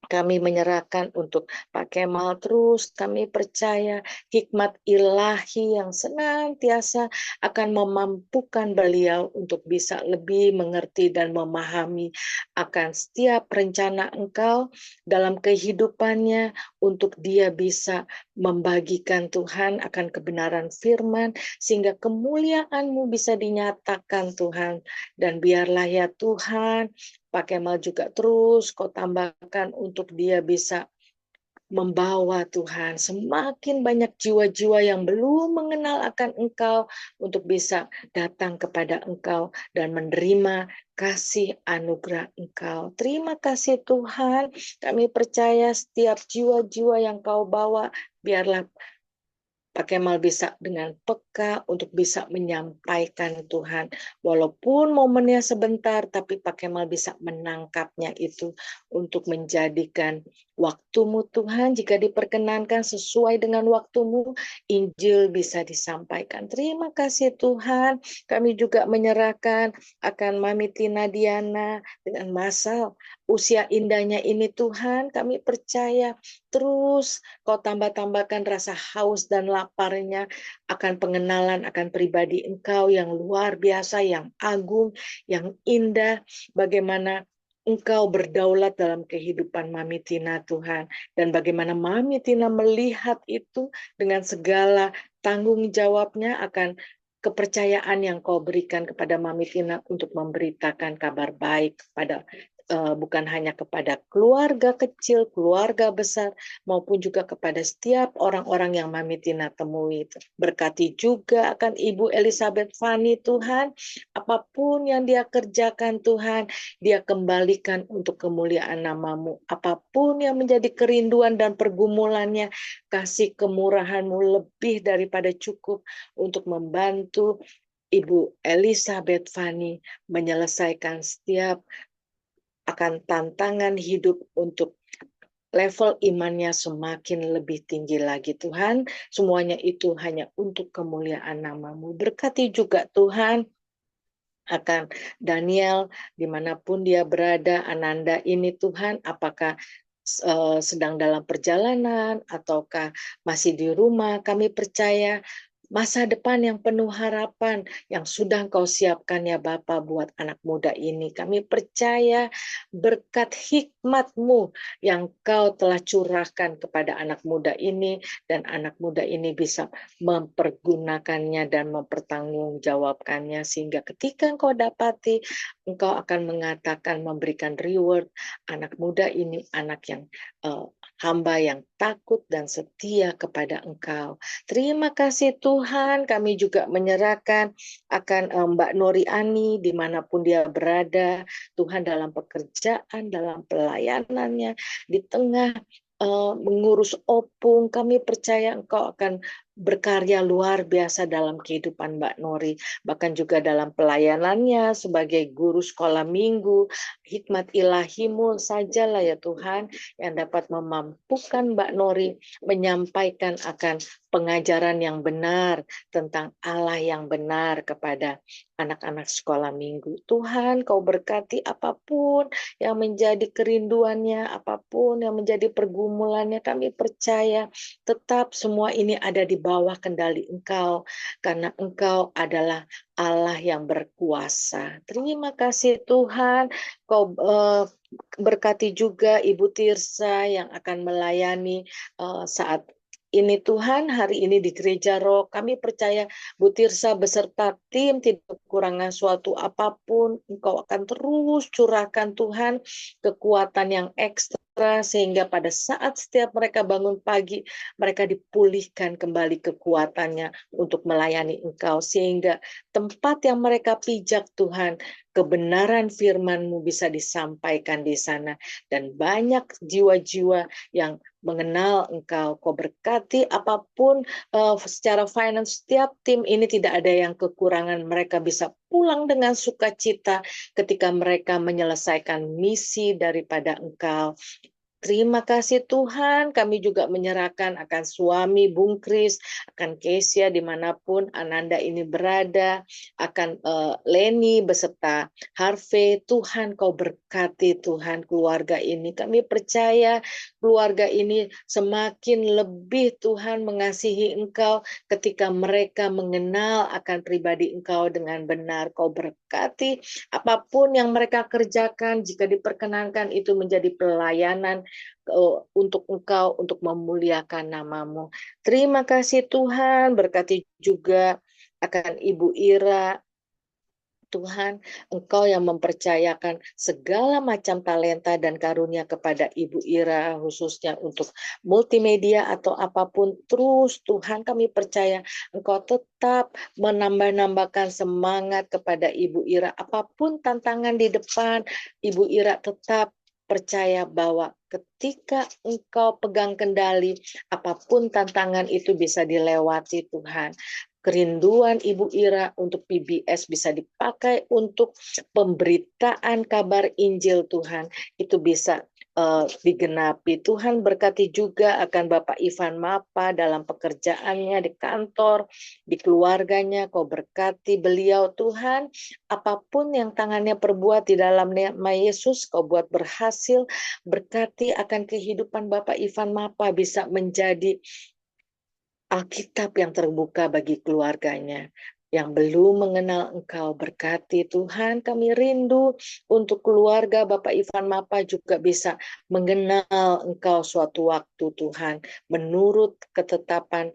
kami menyerahkan untuk Pak Kemal terus. Kami percaya hikmat ilahi yang senantiasa akan memampukan beliau untuk bisa lebih mengerti dan memahami akan setiap rencana Engkau dalam kehidupannya, untuk dia bisa membagikan Tuhan akan kebenaran firman, sehingga kemuliaan-Mu bisa dinyatakan Tuhan. Dan biarlah ya Tuhan, Pak Kemal juga terus Kau tambahkan untuk dia bisa membawa Tuhan semakin banyak jiwa-jiwa yang belum mengenal akan Engkau untuk bisa datang kepada Engkau dan menerima kasih anugerah Engkau. Terima kasih Tuhan, kami percaya setiap jiwa-jiwa yang Kau bawa, biarlah Pak Kemal bisa dengan peka untuk bisa menyampaikan Tuhan. Walaupun momennya sebentar, tapi Pak Kemal bisa menangkapnya itu untuk menjadikan waktumu Tuhan, jika diperkenankan sesuai dengan waktumu, Injil bisa disampaikan. Terima kasih Tuhan, kami juga menyerahkan akan Mami Tina Diana dengan masa usia indahnya ini Tuhan, kami percaya terus Kau tambah-tambahkan rasa haus dan laparnya akan pengenalan akan pribadi Engkau yang luar biasa, yang agung, yang indah. Bagaimana Engkau berdaulat dalam kehidupan Mami Tina Tuhan. Dan bagaimana Mami Tina melihat itu dengan segala tanggung jawabnya akan kepercayaan yang Kau berikan kepada Mami Tina untuk memberitakan kabar baik kepada bukan hanya kepada keluarga kecil, keluarga besar, maupun juga kepada setiap orang-orang yang Mami Tina temui. Berkati juga akan Ibu Elizabeth Fani Tuhan, apapun yang dia kerjakan Tuhan, dia kembalikan untuk kemuliaan nama-Mu. Apapun yang menjadi kerinduan dan pergumulannya, kasih kemurahan-Mu lebih daripada cukup untuk membantu Ibu Elizabeth Fani menyelesaikan setiap akan tantangan hidup untuk level imannya semakin lebih tinggi lagi Tuhan. Semuanya itu hanya untuk kemuliaan nama-Mu. Berkati juga Tuhan akan Daniel dimanapun dia berada, Ananda ini Tuhan, apakah sedang dalam perjalanan ataukah masih di rumah, kami percaya masa depan yang penuh harapan yang sudah Engkau siapkan ya Bapa buat anak muda ini. Kami percaya berkat hikmat-Mu yang Kau telah curahkan kepada anak muda ini, dan anak muda ini bisa mempergunakannya dan mempertanggungjawabkannya, sehingga ketika Engkau dapati, Engkau akan mengatakan, memberikan reward anak muda ini, anak yang hamba yang takut dan setia kepada Engkau. Terima kasih Tuhan, kami juga menyerahkan akan Mbak Nori Ani dimanapun dia berada, Tuhan dalam pekerjaan, dalam pelayanannya, di tengah mengurus opung, kami percaya Engkau akan berkarya luar biasa dalam kehidupan Mbak Nori, bahkan juga dalam pelayanannya sebagai guru sekolah minggu. Hikmat ilahi-Mu sajalah ya Tuhan yang dapat memampukan Mbak Nori menyampaikan akan pengajaran yang benar tentang Allah yang benar kepada anak-anak sekolah minggu. Tuhan, Kau berkati apapun yang menjadi kerinduannya, apapun yang menjadi pergumulannya, kami percaya tetap semua ini ada di bawah kendali Engkau, karena Engkau adalah Allah yang berkuasa. Terima kasih Tuhan, Kau berkati juga Ibu Tirsa yang akan melayani saat ini Tuhan, hari ini di Gereja Roh, kami percaya Bu Tirsa beserta tim tidak kekurangan suatu apapun, Engkau akan terus curahkan Tuhan kekuatan yang ekstra sehingga pada saat setiap mereka bangun pagi, mereka dipulihkan kembali kekuatannya untuk melayani Engkau, sehingga tempat yang mereka pijak Tuhan, kebenaran firman-Mu bisa disampaikan di sana, dan banyak jiwa-jiwa yang mengenal Engkau. Kau berkati apapun secara finance, setiap tim ini tidak ada yang kekurangan, mereka bisa pulang dengan sukacita ketika mereka menyelesaikan misi daripada Engkau. Terima kasih Tuhan, kami juga menyerahkan akan suami Bung Kris, akan Kesia dimanapun Ananda ini berada, akan Leni beserta Harvey. Tuhan kau berkati Tuhan keluarga ini. Kami percaya keluarga ini semakin lebih Tuhan mengasihi Engkau ketika mereka mengenal akan pribadi Engkau dengan benar. Kau berkati apapun yang mereka kerjakan, jika diperkenankan itu menjadi pelayanan untuk Engkau, untuk memuliakan nama-Mu. Terima kasih Tuhan, berkati juga akan Ibu Ira. Tuhan, Engkau yang mempercayakan segala macam talenta dan karunia kepada Ibu Ira, khususnya untuk multimedia atau apapun. Terus Tuhan, kami percaya Engkau tetap menambah-nambahkan semangat kepada Ibu Ira. Apapun tantangan di depan, Ibu Ira tetap percaya bahwa ketika Engkau pegang kendali, apapun tantangan itu bisa dilewati Tuhan. Kerinduan Ibu Ira untuk PBS bisa dipakai untuk pemberitaan kabar Injil Tuhan. Itu bisa digenapi. Tuhan berkati juga akan Bapak Ivan Mapa dalam pekerjaannya di kantor, di keluarganya. Kau berkati beliau Tuhan. Apapun yang tangannya perbuat di dalam nama Yesus, Kau buat berhasil. Berkati akan kehidupan Bapak Ivan Mapa bisa menjadi Alkitab yang terbuka bagi keluarganya yang belum mengenal Engkau. Berkati Tuhan, kami rindu untuk keluarga Bapak Ivan Mapa juga bisa mengenal Engkau suatu waktu Tuhan, menurut ketetapan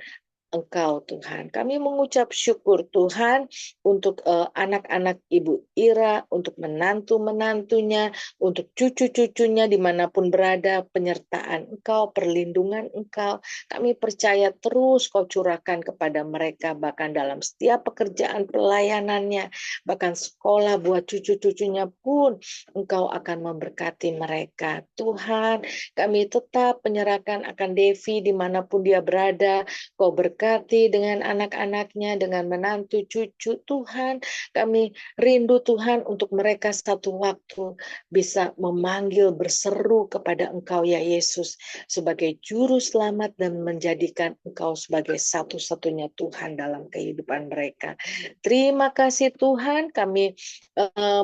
Engkau Tuhan. Kami mengucap syukur Tuhan untuk anak-anak Ibu Ira, untuk menantu-menantunya, untuk cucu-cucunya dimanapun berada, penyertaan Engkau, perlindungan Engkau. Kami percaya terus Kau curahkan kepada mereka, bahkan dalam setiap pekerjaan pelayanannya, bahkan sekolah buat cucu-cucunya pun Engkau akan memberkati mereka. Tuhan, kami tetap menyerahkan akan Devi dimanapun dia berada. Kau berkati dengan anak-anaknya, dengan menantu cucu Tuhan. Kami rindu Tuhan untuk mereka satu waktu bisa memanggil berseru kepada Engkau ya Yesus sebagai juru selamat dan menjadikan Engkau sebagai satu-satunya Tuhan dalam kehidupan mereka. Terima kasih Tuhan, kami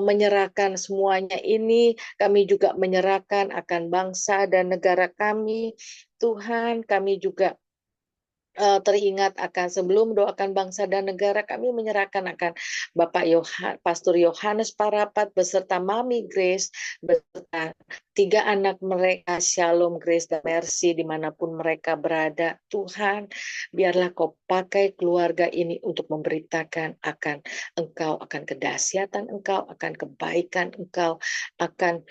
menyerahkan semuanya ini. Kami juga menyerahkan akan bangsa dan negara kami. Tuhan, kami juga teringat akan sebelum doakan bangsa dan negara, kami menyerahkan akan Bapak Pastor Yohanes Parapat beserta Mami Grace, beserta 3 anak mereka, Shalom, Grace, dan Mercy, dimanapun mereka berada. Tuhan, biarlah Kau pakai keluarga ini untuk memberitakan akan Engkau, akan kedahsyatan Engkau, akan kebaikan Engkau, akan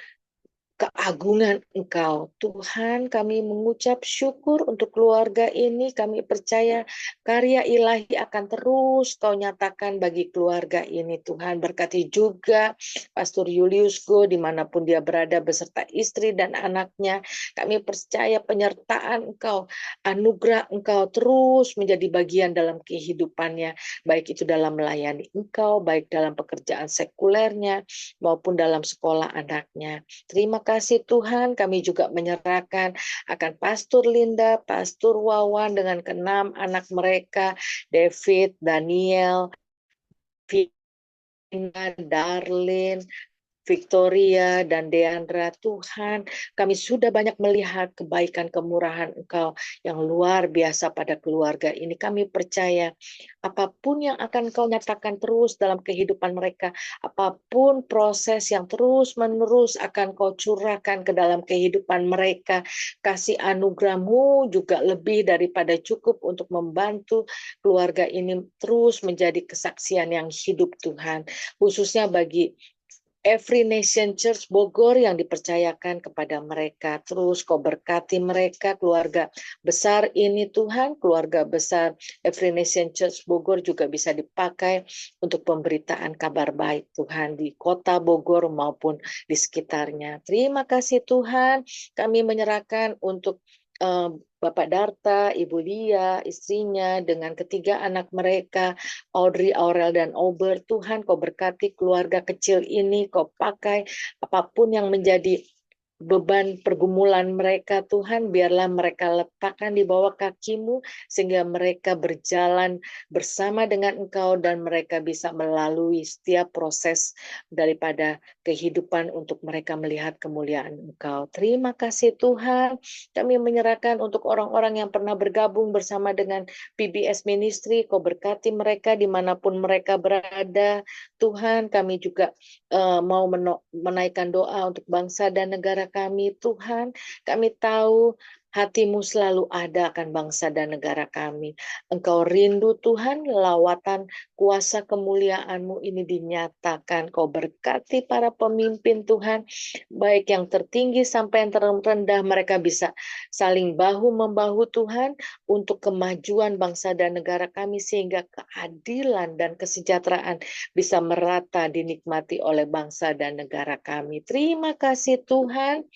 keagungan Engkau. Tuhan, kami mengucap syukur untuk keluarga ini. Kami percaya karya ilahi akan terus Kau nyatakan bagi keluarga ini. Tuhan, berkati juga Pastor Julius Go dimanapun dia berada beserta istri dan anaknya. Kami percaya penyertaan Engkau, anugerah Engkau terus menjadi bagian dalam kehidupannya, baik itu dalam melayani Engkau, baik dalam pekerjaan sekulernya, maupun dalam sekolah anaknya. Terima kasih Tuhan, kami juga menyerahkan akan Pastor Linda, Pastor Wawan dengan ke-6 anak mereka, David, Daniel, Vina, Darlene, Victoria dan Deandra. Tuhan, kami sudah banyak melihat kebaikan kemurahan Engkau yang luar biasa pada keluarga ini. Kami percaya apapun yang akan Kau nyatakan terus dalam kehidupan mereka, apapun proses yang terus menerus akan Kau curahkan ke dalam kehidupan mereka, kasih anugerah-Mu juga lebih daripada cukup untuk membantu keluarga ini terus menjadi kesaksian yang hidup Tuhan, khususnya bagi Every Nation Church Bogor yang dipercayakan kepada mereka. Terus Kau berkati mereka, keluarga besar ini Tuhan, keluarga besar Every Nation Church Bogor juga bisa dipakai untuk pemberitaan kabar baik Tuhan di kota Bogor maupun di sekitarnya. Terima kasih Tuhan, kami menyerahkan untuk Bapak Darta, Ibu Lia, istrinya, dengan ketiga anak mereka, Audrey, Aurel, dan Ober. Tuhan, Kau berkati keluarga kecil ini, Kau pakai apapun yang menjadi beban pergumulan mereka, Tuhan, biarlah mereka letakkan di bawah kaki-Mu, sehingga mereka berjalan bersama dengan Engkau, dan mereka bisa melalui setiap proses daripada kehidupan untuk mereka melihat kemuliaan Engkau. Terima kasih Tuhan, kami menyerahkan untuk orang-orang yang pernah bergabung bersama dengan PBS Ministry, Kau berkati mereka dimanapun mereka berada. Tuhan, kami juga mau menaikkan doa untuk bangsa dan negara kami. Tuhan, kami tahu hati-Mu selalu ada akan bangsa dan negara kami. Engkau rindu Tuhan, lawatan kuasa kemuliaan-Mu ini dinyatakan. Kau berkati para pemimpin Tuhan, baik yang tertinggi sampai yang terendah, mereka bisa saling bahu-membahu Tuhan untuk kemajuan bangsa dan negara kami, sehingga keadilan dan kesejahteraan bisa merata dinikmati oleh bangsa dan negara kami. Terima kasih Tuhan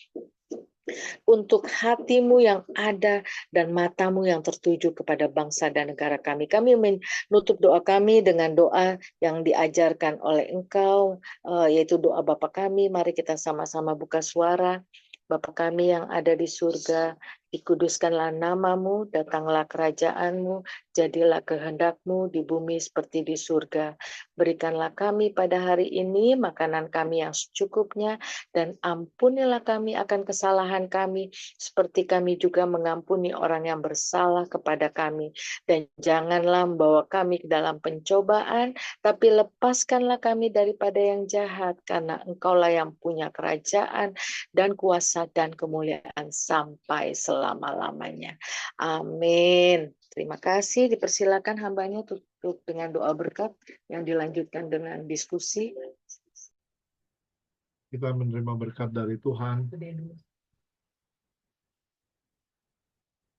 untuk hati-Mu yang ada dan mata-Mu yang tertuju kepada bangsa dan negara kami. Kami menutup doa kami dengan doa yang diajarkan oleh Engkau, yaitu doa Bapa kami. Mari kita sama-sama buka suara. Bapa kami yang ada di surga, dikuduskanlah nama-Mu, datanglah kerajaan-Mu, jadilah kehendak-Mu di bumi seperti di surga. Berikanlah kami pada hari ini makanan kami yang secukupnya, dan ampunilah kami akan kesalahan kami, seperti kami juga mengampuni orang yang bersalah kepada kami. Dan janganlah membawa kami ke dalam pencobaan, tapi lepaskanlah kami daripada yang jahat, karena Engkaulah yang punya kerajaan dan kuasa dan kemuliaan sampai selama-lamanya. Amin. Terima kasih. Dipersilakan hambanya tutup dengan doa berkat yang dilanjutkan dengan diskusi. Kita menerima berkat dari Tuhan.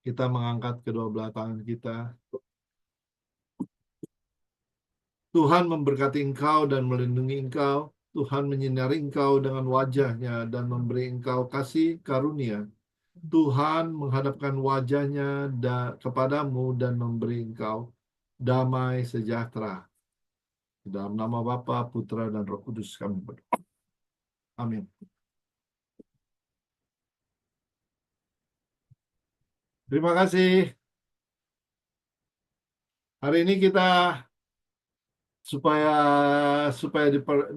Kita mengangkat kedua belah tangan kita. Tuhan memberkati engkau dan melindungi engkau. Tuhan menyinari engkau dengan wajahnya dan memberi engkau kasih karunia. Tuhan menghadapkan wajahnya kepadamu dan memberi engkau damai sejahtera. Dalam nama Bapa, Putra, dan Roh Kudus kami berdoa. Amin. Terima kasih. Hari ini kita supaya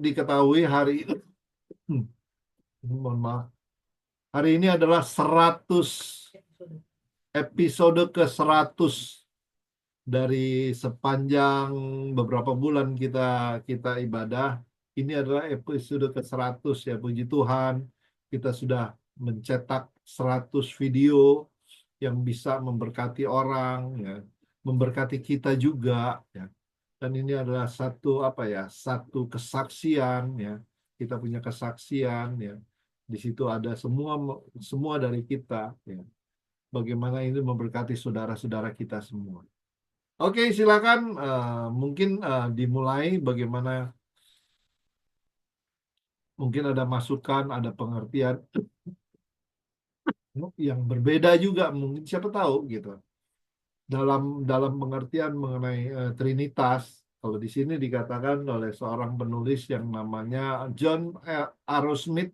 diketahui hari ini, mohon maaf. Hari ini adalah 100 episode ke-100 dari sepanjang beberapa bulan kita ibadah. Ini adalah episode ke-100 ya, puji Tuhan. Kita sudah mencetak 100 video yang bisa memberkati orang ya, memberkati kita juga ya. Dan ini adalah satu kesaksian ya. Kita punya kesaksian ya. Di situ ada semua dari kita ya. Bagaimana ini memberkati saudara-saudara kita semua. Oke, silakan mungkin dimulai bagaimana, mungkin ada masukan, ada pengertian yang berbeda juga, mungkin siapa tahu gitu. Dalam pengertian mengenai Trinitas, kalau di sini dikatakan oleh seorang penulis yang namanya John Arrowsmith,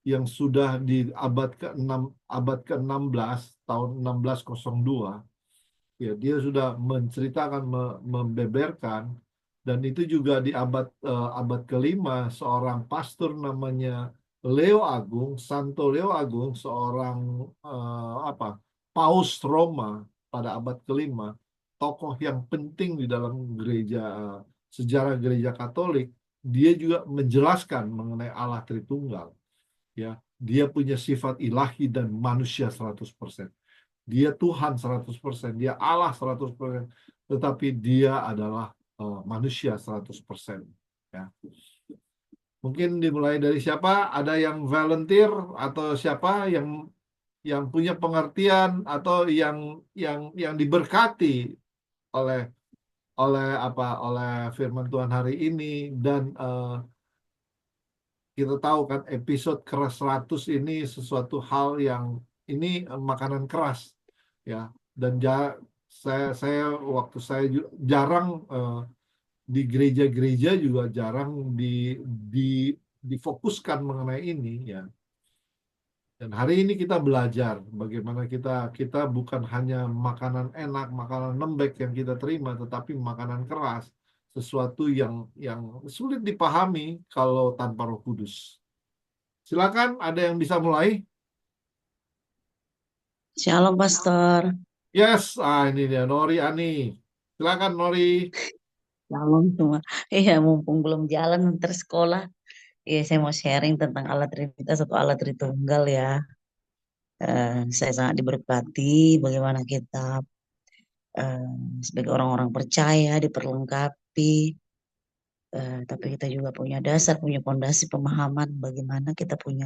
yang sudah di abad ke-16, tahun 1602. Ya, dia sudah menceritakan, membeberkan, dan itu juga di abad kelima, seorang pastor namanya Leo Agung, Santo Leo Agung, seorang Paus Roma pada abad kelima, tokoh yang penting di dalam sejarah gereja Katolik. Dia juga menjelaskan mengenai Allah Tritunggal. Ya, dia punya sifat ilahi dan manusia 100%. Dia Tuhan 100%, dia Allah 100%, tetapi dia adalah manusia 100%. Ya. Mungkin dimulai dari siapa? Ada yang volunteer atau siapa yang punya pengertian atau yang diberkati oleh oleh firman Tuhan hari ini dan kita tahu kan episode keras 100 ini sesuatu hal yang ini makanan keras ya dan saya waktu saya jarang di gereja-gereja juga jarang di difokuskan mengenai ini ya. Dan hari ini kita belajar bagaimana kita bukan hanya makanan enak, makanan lembek yang kita terima, tetapi makanan keras, sesuatu yang sulit dipahami kalau tanpa Roh Kudus. Silakan, ada yang bisa mulai? Shalom, Pastor. Yes, ini dia Nori Ani. Silakan Nori. Shalom semua. Iya, mumpung belum jalan ntar sekolah. Iya, saya mau sharing tentang Allah Trinitas atau Allah Tritunggal ya. Saya sangat diberkati bagaimana kita eh, sebagai orang-orang percaya diperlengkapi. Tapi kita juga punya dasar, punya fondasi pemahaman bagaimana kita punya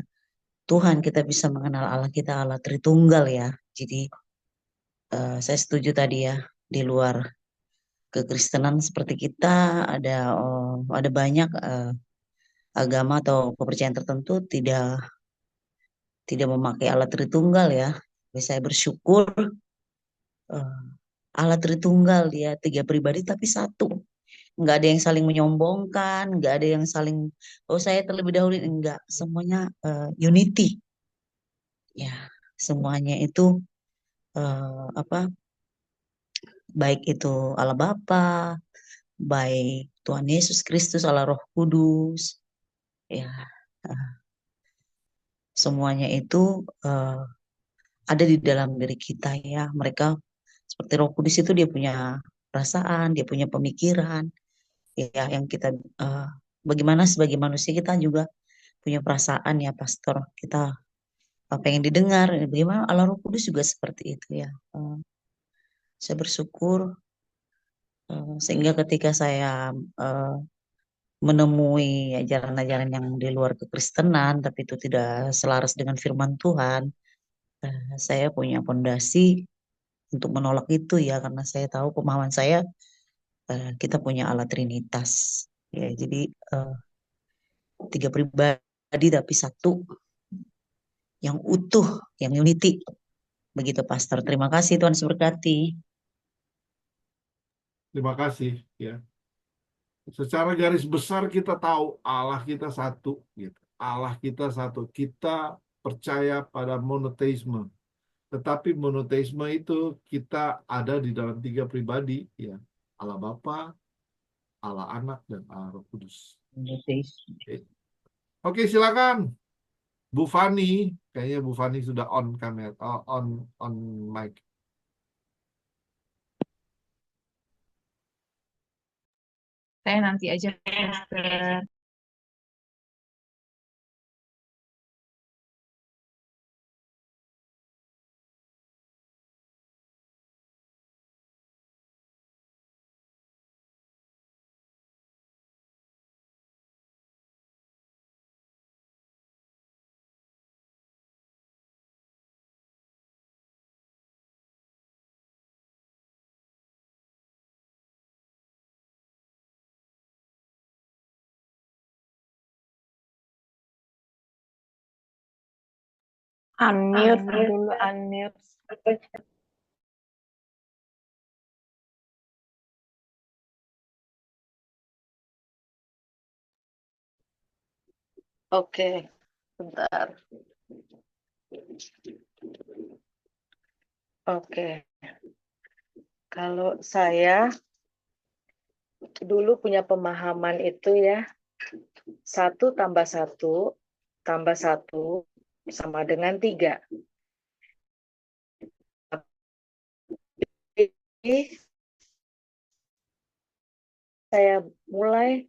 Tuhan, kita bisa mengenal Allah kita, Allah Tritunggal ya. Jadi saya setuju tadi ya, di luar kekristenan seperti kita ada banyak agama atau kepercayaan tertentu tidak memakai Allah Tritunggal ya. Tapi saya bersyukur eh, Allah Tritunggal dia tiga pribadi tapi satu. Nggak ada yang saling menyombongkan, nggak ada yang saling oh saya terlebih dahulu enggak. Semuanya unity ya. Semuanya itu apa? Baik itu Allah Bapa, baik Tuhan Yesus Kristus, Allah Roh Kudus, ya eh, semuanya itu eh, ada di dalam diri kita ya. Mereka seperti Roh Kudus itu dia punya perasaan, dia punya pemikiran, ya yang kita eh, bagaimana sebagai manusia kita juga punya perasaan ya, Pastor. Kita pengen didengar. Bagaimana Allah Roh Kudus juga seperti itu ya. Saya bersyukur sehingga ketika saya eh, menemui ajaran-ajaran yang di luar kekristenan, tapi itu tidak selaras dengan firman Tuhan, saya punya fondasi untuk menolak itu ya, karena saya tahu pemahaman saya kita punya Allah Trinitas. Ya, jadi eh, tiga pribadi tapi satu yang utuh, yang unity. Begitu, Pastor. Terima kasih, Tuhan memberkati. Terima kasih ya. Secara garis besar kita tahu Allah kita satu gitu. Allah kita satu. Kita percaya pada monoteisme. Tetapi monoteisme itu kita ada di dalam tiga pribadi ya. Allah Bapa, Allah Anak dan Allah Roh Kudus. Oke, silakan Bu Fani. Kayaknya Bu Fani sudah on kamera, on mic. Saya nanti aja, Pastor. Unmute dulu, unmute. Oke, bentar. Oke, kalau saya dulu punya pemahaman itu ya, 1+1 sama dengan 3. Jadi saya mulai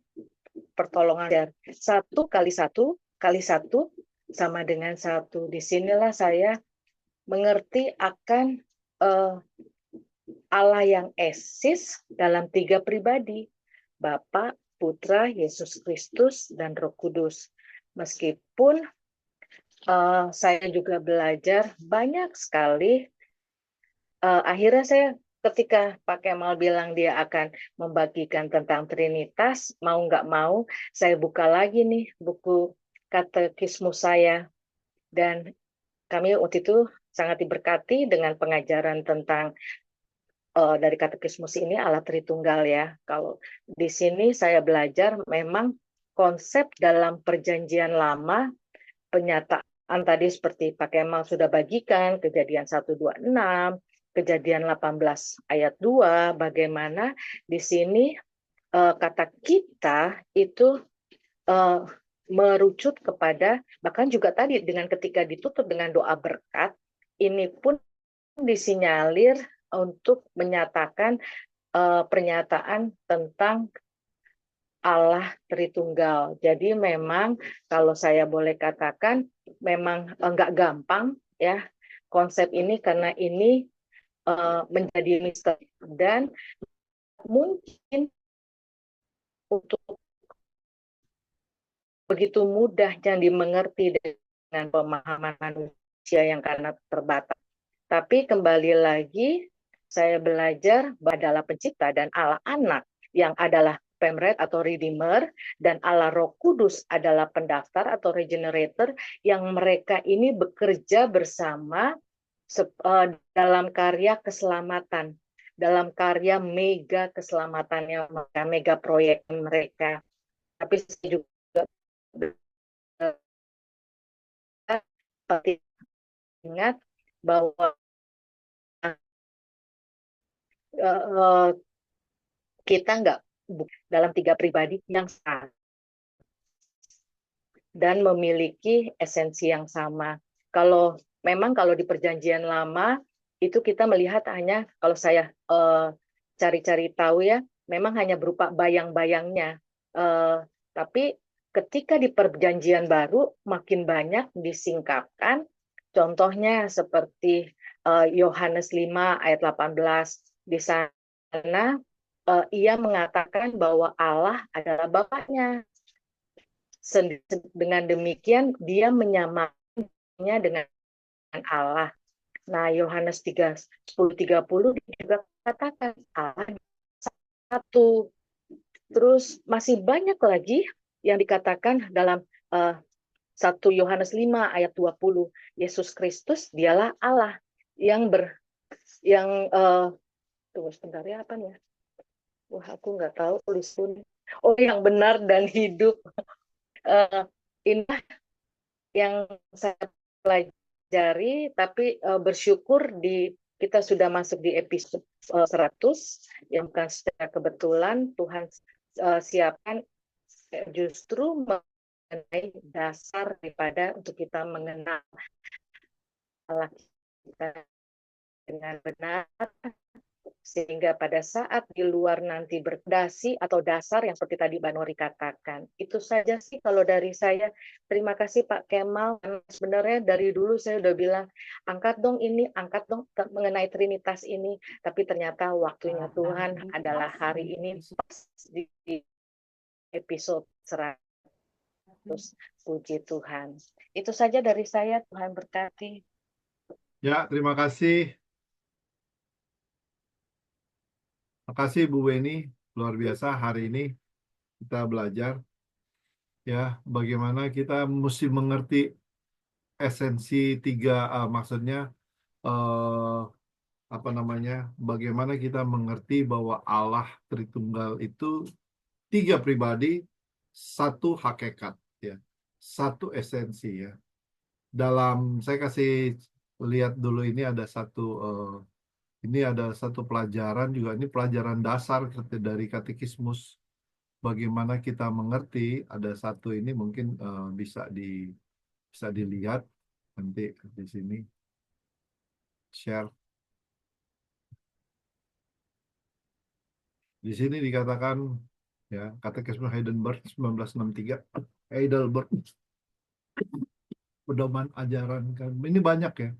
pertolongan 1+1 sama dengan 1. Disinilah saya mengerti akan Allah yang eksis dalam tiga pribadi, Bapa, Putra, Yesus Kristus, dan Roh Kudus. Meskipun saya juga belajar banyak sekali, akhirnya saya ketika Pak Kemal bilang dia akan membagikan tentang Trinitas, mau nggak mau, saya buka lagi nih buku katekismus saya. Dan kami waktu itu sangat diberkati dengan pengajaran tentang dari katekismus ini Allah Tritunggal ya. Kalau di sini saya belajar memang konsep dalam Perjanjian Lama, penyataan tadi seperti Pak Kemal sudah bagikan, Kejadian 1:26, Kejadian 18 ayat 2, bagaimana di sini kata kita itu merucut kepada, bahkan juga tadi dengan ketika ditutup dengan doa berkat, ini pun disinyalir untuk menyatakan pernyataan tentang Allah Tritunggal. Jadi memang kalau saya boleh katakan memang enggak gampang ya konsep ini, karena ini menjadi misteri dan mungkin untuk begitu mudahnya dimengerti dengan pemahaman manusia yang karena terbatas. Tapi kembali lagi saya belajar bahwa adalah pencipta dan Allah anak yang adalah pemret atau redeemer, dan Allah Roh Kudus adalah pendaftar atau regenerator, yang mereka ini bekerja bersama dalam karya keselamatan, dalam karya mega keselamatannya mereka, mega proyek mereka. Tapi saya juga ingat bahwa kita nggak dalam tiga pribadi yang sama dan memiliki esensi yang sama. Kalau memang kalau di Perjanjian Lama itu kita melihat hanya, kalau saya cari-cari tahu ya, memang hanya berupa bayang-bayangnya. Tapi ketika di Perjanjian Baru makin banyak disingkapkan. Contohnya seperti Yohanes 5 ayat 18. Di sana ia mengatakan bahwa Allah adalah Bapaknya. Dengan demikian dia menyamakannya dengan Allah. Nah, Yohanes 10:30 juga katakan Allah satu. Terus masih banyak lagi yang dikatakan dalam 1 Yohanes 5 ayat 20. Yesus Kristus dialah Allah yang tunggu sebentar ya, apa ya? Wah, aku nggak tahu tulisun. Oh, yang benar dan hidup. Ini yang saya pelajari, tapi bersyukur kita sudah masuk di episode 100, yang bukan secara kebetulan Tuhan siapkan justru mengenai dasar daripada untuk kita mengenal Allah kita dengan benar, sehingga pada saat di luar nanti berdasi atau dasar yang seperti tadi Mbak Nori katakan. Itu saja sih kalau dari saya. Terima kasih Pak Kemal. Sebenarnya dari dulu saya udah bilang, angkat dong ini, angkat dong mengenai Trinitas ini. Tapi ternyata waktunya Tuhan adalah hari ini di episode 100. Puji Tuhan. Itu saja dari saya. Tuhan berkati. Ya, terima kasih. Terima kasih Bu Weni, luar biasa hari ini kita belajar ya bagaimana kita mesti mengerti esensi maksudnya bagaimana kita mengerti bahwa Allah Tritunggal itu tiga pribadi, satu hakikat ya, satu esensi ya. Saya kasih lihat dulu, ini ada satu pelajaran juga, ini pelajaran dasar dari katekismus. Bagaimana kita mengerti, ada satu ini mungkin bisa dilihat nanti di sini. Share. Di sini dikatakan ya, katekismus Heidelberg 1963, Heidelberg, pedoman ajaran kan. Ini banyak ya.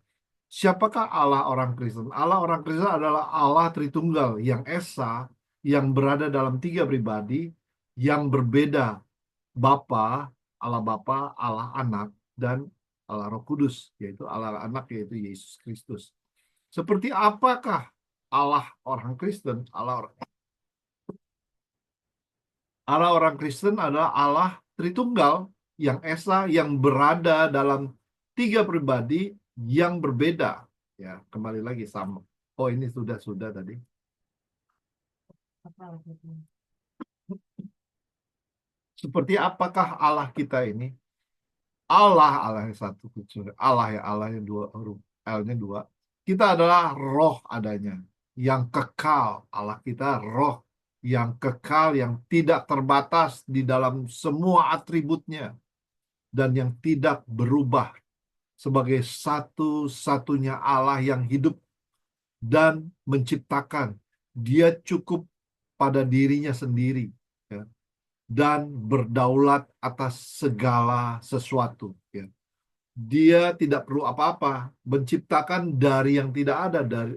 Siapakah Allah orang Kristen? Allah orang Kristen adalah Allah Tritunggal yang esa, yang berada dalam tiga pribadi, yang berbeda, Bapa, Allah Anak, dan Allah Roh Kudus, yaitu Allah Anak, yaitu Yesus Kristus. Seperti apakah Allah orang Kristen? Allah orang Kristen adalah Allah Tritunggal yang esa, yang berada dalam 3 pribadi yang berbeda. Ya, kembali lagi sama. Oh, ini sudah tadi. Seperti apakah Allah kita ini? Allah yang satu, Allah yang dua, huruf L-nya 2. Kita adalah roh adanya, yang kekal. Allah kita roh yang kekal, yang tidak terbatas di dalam semua atributnya, dan yang tidak berubah, sebagai satu-satunya Allah yang hidup dan menciptakan. Dia cukup pada dirinya sendiri, ya, dan berdaulat atas segala sesuatu, ya. Dia tidak perlu apa-apa, menciptakan dari yang tidak ada dari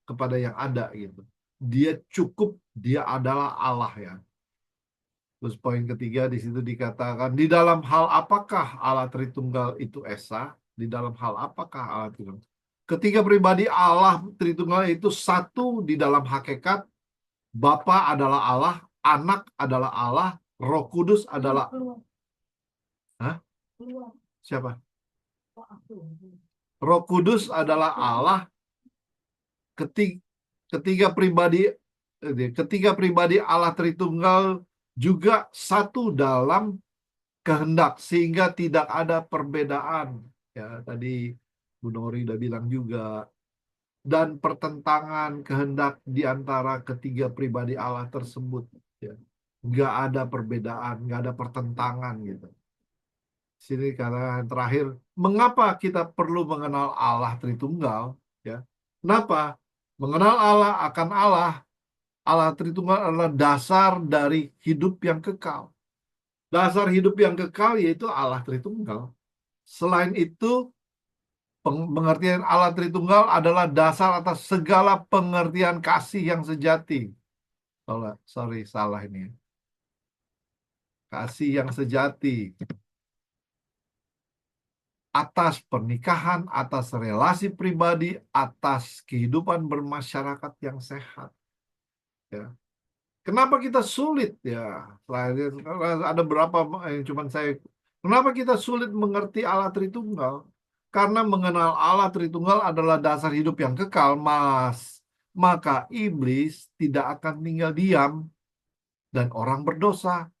kepada yang ada, gitu. Dia cukup, dia adalah Allah, ya. Terus poin ketiga di situ dikatakan, di dalam hal apakah Allah Tritunggal itu esa? Di dalam hal apakah Allah Tritunggal? Ketiga pribadi Allah Tritunggal itu satu di dalam hakikat. Bapa adalah Allah, Anak adalah Allah, Roh Kudus adalah... Hah? Siapa? Roh Kudus adalah Allah. Ketiga pribadi Allah Tritunggal juga satu dalam kehendak, sehingga tidak ada perbedaan. Ya, tadi Bu Nori udah bilang juga. Dan pertentangan kehendak di antara ketiga pribadi Allah tersebut. Ya. Nggak ada perbedaan, nggak ada pertentangan, gitu. Sini karena yang terakhir, mengapa kita perlu mengenal Allah Tritunggal? Ya, kenapa? Mengenal Allah akan Allah Tritunggal adalah dasar dari hidup yang kekal. Dasar hidup yang kekal yaitu Allah Tritunggal. Selain itu, pengertian Allah Tritunggal adalah dasar atas segala pengertian kasih yang sejati. Salah ini. Kasih yang sejati. Atas pernikahan, atas relasi pribadi, atas kehidupan bermasyarakat yang sehat. Ya. Kenapa kita sulit, ya? Ada berapa yang cuman saya. Kenapa kita sulit mengerti Allah Tritunggal? Karena mengenal Allah Tritunggal adalah dasar hidup yang kekal, maka iblis tidak akan tinggal diam, dan orang berdosa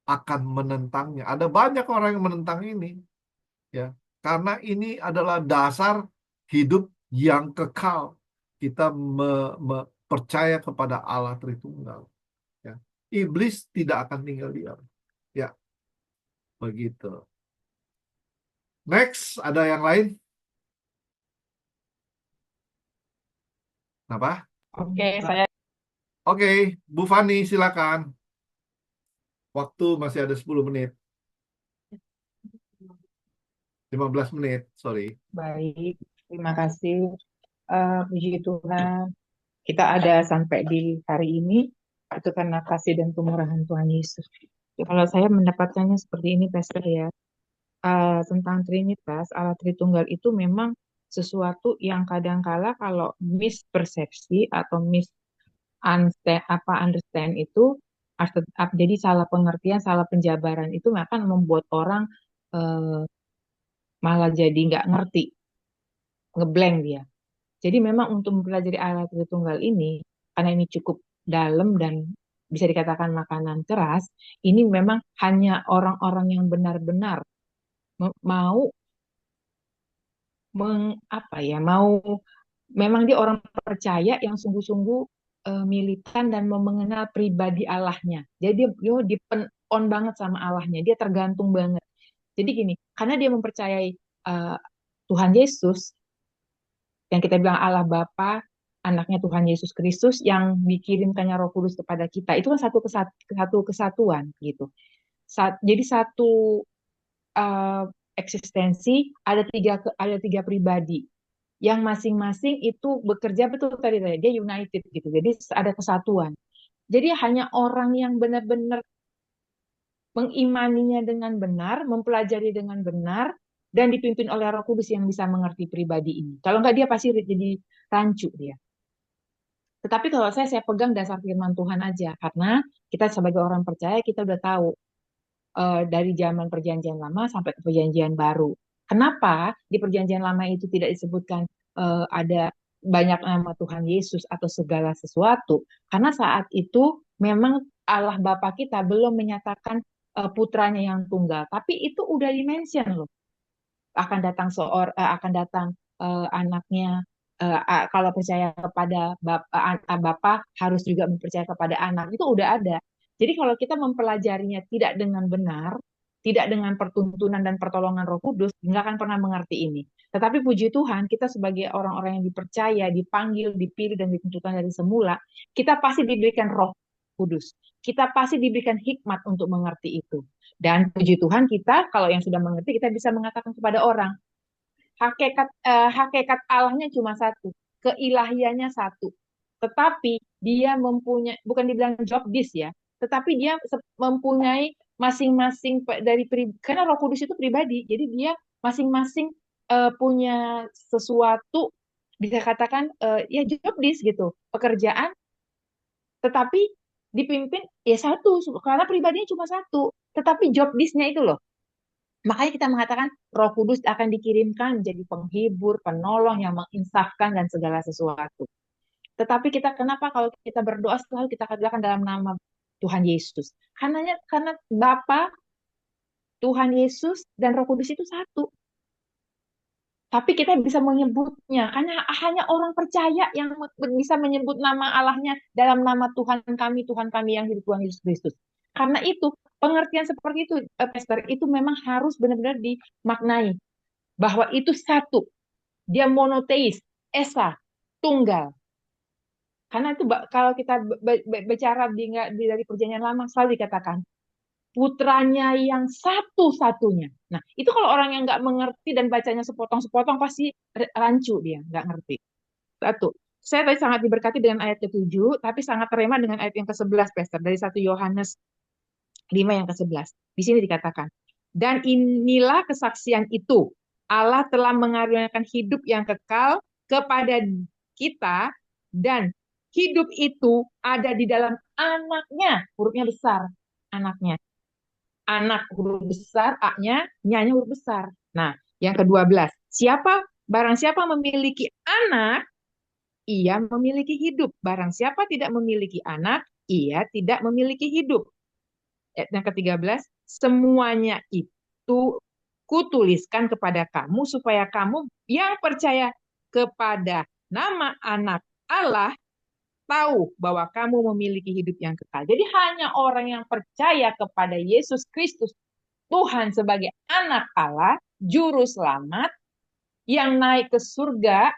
akan menentangnya. Ada banyak orang yang menentang ini, ya, karena ini adalah dasar hidup yang kekal. Kita percaya kepada Allah Tritunggal. Ya. Iblis tidak akan tinggal diam. Ya, begitu. Next, ada yang lain? Apa? Oke, saya Oke, Bu Fani silakan. Waktu masih ada 10 menit. 15 menit, sorry. baik. Terima kasih. Puji Tuhan, kita ada sampai di hari ini itu karena kasih dan kemurahan Tuhan Yesus. Ya, kalau saya mendapatkannya seperti ini, Pastor, ya. Tentang Trinitas, Allah Tritunggal itu memang sesuatu yang kadangkala kalau mispersepsi atau understand itu jadi salah pengertian, salah penjabaran itu akan membuat orang eh, malah jadi nggak ngerti, ngeblank dia. Jadi memang untuk mempelajari Allah Tritunggal ini, karena ini cukup dalam dan bisa dikatakan makanan keras, ini memang hanya orang-orang yang benar-benar mau mau memang dia orang percaya yang sungguh-sungguh militan dan mau mengenal pribadi Allahnya. Jadi dia depend on banget sama Allahnya, dia tergantung banget. Jadi gini, karena dia mempercayai Tuhan Yesus, yang kita bilang Allah Bapa, anaknya Tuhan Yesus Kristus yang dikirimkannya Roh Kudus kepada kita, itu kan satu kesatuan gitu. Jadi satu eksistensi, ada tiga pribadi yang masing-masing itu bekerja betul tadi dia united gitu. Jadi ada kesatuan. Jadi hanya orang yang benar-benar mengimaninya dengan benar, mempelajari dengan benar, dan dipimpin oleh Roh Kudus yang bisa mengerti pribadi ini. Kalau nggak dia pasti jadi rancu dia. Tetapi kalau saya pegang dasar firman Tuhan aja, karena kita sebagai orang percaya kita udah tahu dari zaman perjanjian lama sampai ke perjanjian baru. Kenapa di perjanjian lama itu tidak disebutkan ada banyak nama Tuhan Yesus atau segala sesuatu? Karena saat itu memang Allah Bapa kita belum menyatakan putranya yang tunggal, tapi itu udah dimention loh. Akan datang anaknya. Kalau percaya kepada Bapa harus juga mempercaya kepada anak. Itu udah ada. Jadi kalau kita mempelajarinya tidak dengan benar, tidak dengan pertuntunan dan pertolongan Roh Kudus, nggak akan pernah mengerti ini. Tetapi puji Tuhan, kita sebagai orang-orang yang dipercaya, dipanggil, dipilih, dan ditentukan dari semula, kita pasti diberikan Roh Kudus. Kita pasti diberikan hikmat untuk mengerti itu. Dan puji Tuhan kita, kalau yang sudah mengerti, kita bisa mengatakan kepada orang, hakikat Allahnya cuma satu, keilahiannya satu. Tetapi dia mempunyai, bukan dibilang job disk ya, tetapi dia mempunyai masing-masing karena Roh Kudus itu pribadi, jadi dia masing-masing punya sesuatu, bisa katakan ya job disk gitu, pekerjaan, tetapi dipimpin ya satu, karena pribadinya cuma satu, tetapi job disk-nya itu loh. Makanya kita mengatakan Roh Kudus akan dikirimkan menjadi penghibur, penolong yang menginsafkan dan segala sesuatu. Tetapi kita kenapa kalau kita berdoa selalu kita katakan dalam nama Tuhan Yesus? Karena Bapa, Tuhan Yesus dan Roh Kudus itu satu. Tapi kita bisa menyebutnya, hanya orang percaya yang bisa menyebut nama Allahnya dalam nama Tuhan kami yang hidup, Tuhan Yesus Kristus. Karena itu, pengertian seperti itu, Pastor, itu memang harus benar-benar dimaknai. Bahwa itu satu. Dia monoteis, esa, tunggal. Karena itu kalau kita bicara dari perjanjian lama, selalu dikatakan, putranya yang satu-satunya. Nah, itu kalau orang yang nggak mengerti dan bacanya sepotong-sepotong pasti rancu dia, nggak ngerti. Satu. Saya tadi sangat diberkati dengan ayat ke-7, tapi sangat terema dengan ayat yang ke-11, Pastor, dari 1 Yohanes 5 yang ke-11. Di sini dikatakan, dan inilah kesaksian itu, Allah telah mengaruniakan hidup yang kekal kepada kita, dan hidup itu ada di dalam anaknya, hurufnya besar, anaknya. Anak huruf besar, A-nya, nya huruf besar. Nah, yang ke-12. Barang siapa memiliki anak, ia memiliki hidup. Barang siapa tidak memiliki anak, ia tidak memiliki hidup. Yang ke-13. Semuanya itu kutuliskan kepada kamu, supaya kamu yang percaya kepada nama anak Allah tahu bahwa kamu memiliki hidup yang kekal. Jadi hanya orang yang percaya kepada Yesus Kristus, Tuhan sebagai anak Allah, juru selamat, yang naik ke surga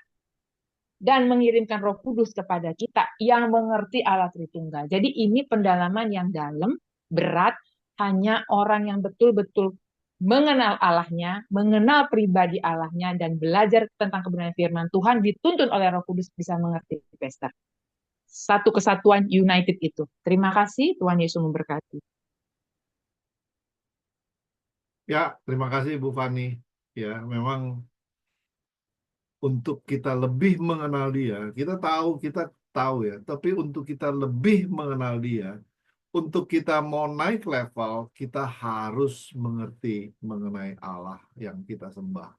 dan mengirimkan Roh Kudus kepada kita, yang mengerti Allah Tritunggal. Jadi ini pendalaman yang dalam, berat, hanya orang yang betul-betul mengenal Allahnya, mengenal pribadi Allahnya, dan belajar tentang kebenaran firman Tuhan, dituntun oleh Roh Kudus bisa mengerti, Pastor. Satu kesatuan united itu. Terima kasih, Tuhan Yesus memberkati. Ya, terima kasih Bu Fani. Ya, memang untuk kita lebih mengenal dia, kita tahu ya, tapi untuk kita lebih mengenal dia, untuk kita mau naik level, kita harus mengerti mengenai Allah yang kita sembah.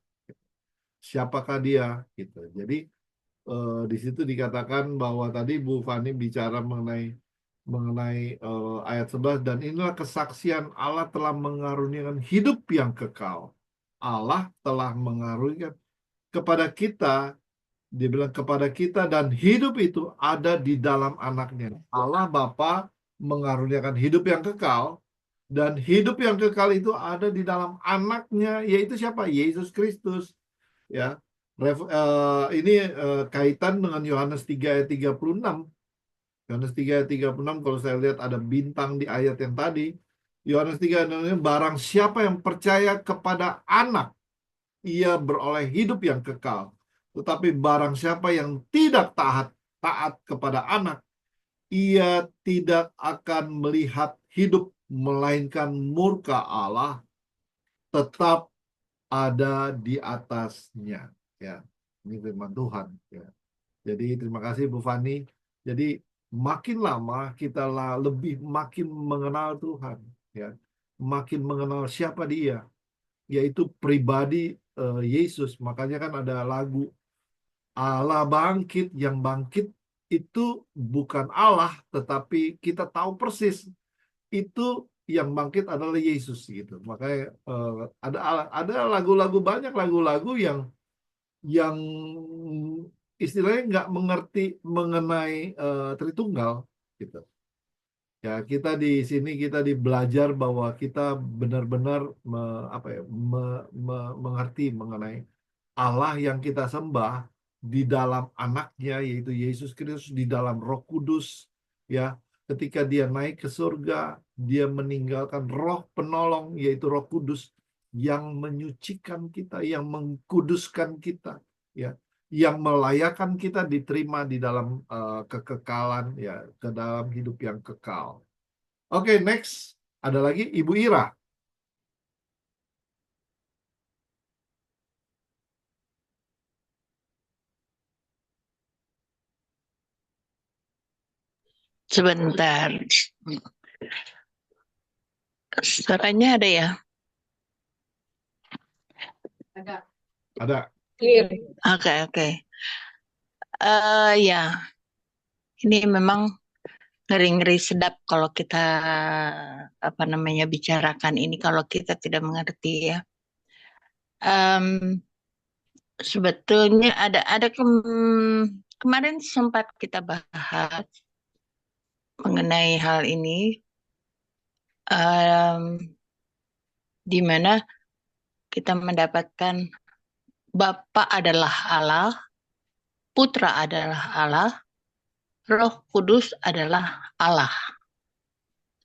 Siapakah dia? Gitu. Jadi di situ dikatakan bahwa tadi Bu Fani bicara mengenai ayat 11, dan inilah kesaksian Allah telah mengaruniakan hidup yang kekal. Allah telah mengaruniakan kepada kita, dia bilang kepada kita, dan hidup itu ada di dalam anaknya. Allah Bapa mengaruniakan hidup yang kekal, dan hidup yang kekal itu ada di dalam anaknya, yaitu siapa? Yesus Kristus. Ya, ini kaitan dengan Yohanes 3 ayat 36. Yohanes 3 ayat 36, kalau saya lihat ada bintang di ayat yang tadi. Yohanes 3 ayat 36, barang siapa yang percaya kepada anak, ia beroleh hidup yang kekal. Tetapi barang siapa yang tidak taat kepada anak, ia tidak akan melihat hidup melainkan murka Allah tetap ada di atasnya. Ya, ini firman Tuhan. Ya. Jadi terima kasih Bu Fani. Jadi makin lama kita lebih makin mengenal Tuhan, ya, makin mengenal siapa Dia, yaitu pribadi Yesus. Makanya kan ada lagu Allah bangkit, yang bangkit itu bukan Allah, tetapi kita tahu persis itu yang bangkit adalah Yesus gitu. Makanya ada lagu-lagu, banyak lagu-lagu yang istilahnya nggak mengerti mengenai Tritunggal gitu. Ya, kita di sini kita belajar bahwa kita benar-benar mengerti mengenai Allah yang kita sembah di dalam anaknya, yaitu Yesus Kristus, di dalam Roh Kudus. Ya, ketika dia naik ke surga, dia meninggalkan roh penolong, yaitu Roh Kudus, yang menyucikan kita, yang mengkuduskan kita, ya, yang melayakkan kita diterima di dalam kekekalan, ya, ke dalam hidup yang kekal. Oke, next ada lagi Ibu Ira. Sebentar. Suaranya ada ya? Ada. Clear. Oke. Ya, ini memang ngeri-ngeri sedap kalau kita bicarakan ini kalau kita tidak mengerti ya. Sebetulnya ada kemarin sempat kita bahas mengenai hal ini, di mana kita mendapatkan Bapa adalah Allah, Putra adalah Allah, Roh Kudus adalah Allah.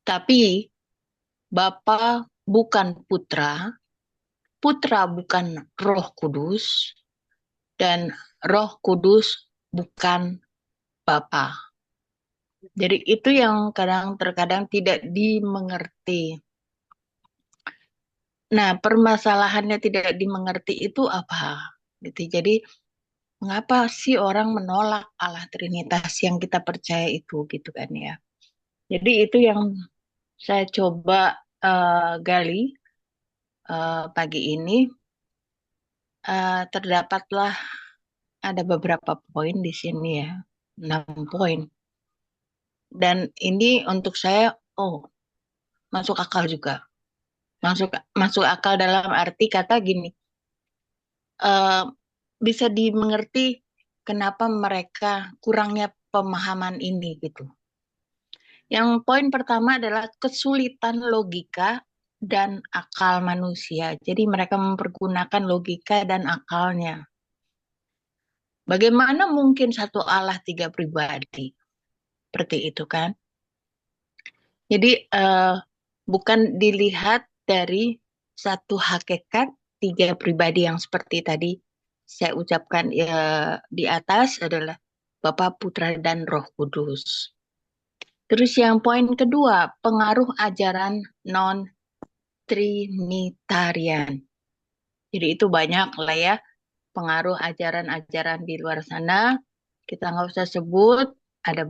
Tapi Bapa bukan Putra, Putra bukan Roh Kudus, dan Roh Kudus bukan Bapa. Jadi itu yang terkadang tidak dimengerti. Nah, permasalahannya tidak dimengerti itu apa? Gitu. Jadi mengapa sih orang menolak Allah Trinitas yang kita percaya itu, gitu kan ya? Jadi itu yang saya coba gali pagi ini. Terdapatlah ada beberapa poin di sini ya, 6 poin. Dan ini untuk saya, masuk akal juga. Masuk akal dalam arti kata gini, bisa dimengerti kenapa mereka kurangnya pemahaman ini gitu. Yang poin pertama adalah kesulitan logika dan akal manusia. Jadi mereka mempergunakan logika dan akalnya. Bagaimana mungkin satu Allah 3 pribadi? Seperti itu kan. Jadi bukan dilihat dari satu hakikat 3 pribadi yang seperti tadi saya ucapkan di atas adalah Bapa, Putra, dan Roh Kudus. Terus yang poin kedua, pengaruh ajaran non-Trinitarian. Jadi itu banyak lah ya, pengaruh ajaran-ajaran di luar sana. Kita nggak usah sebut, ada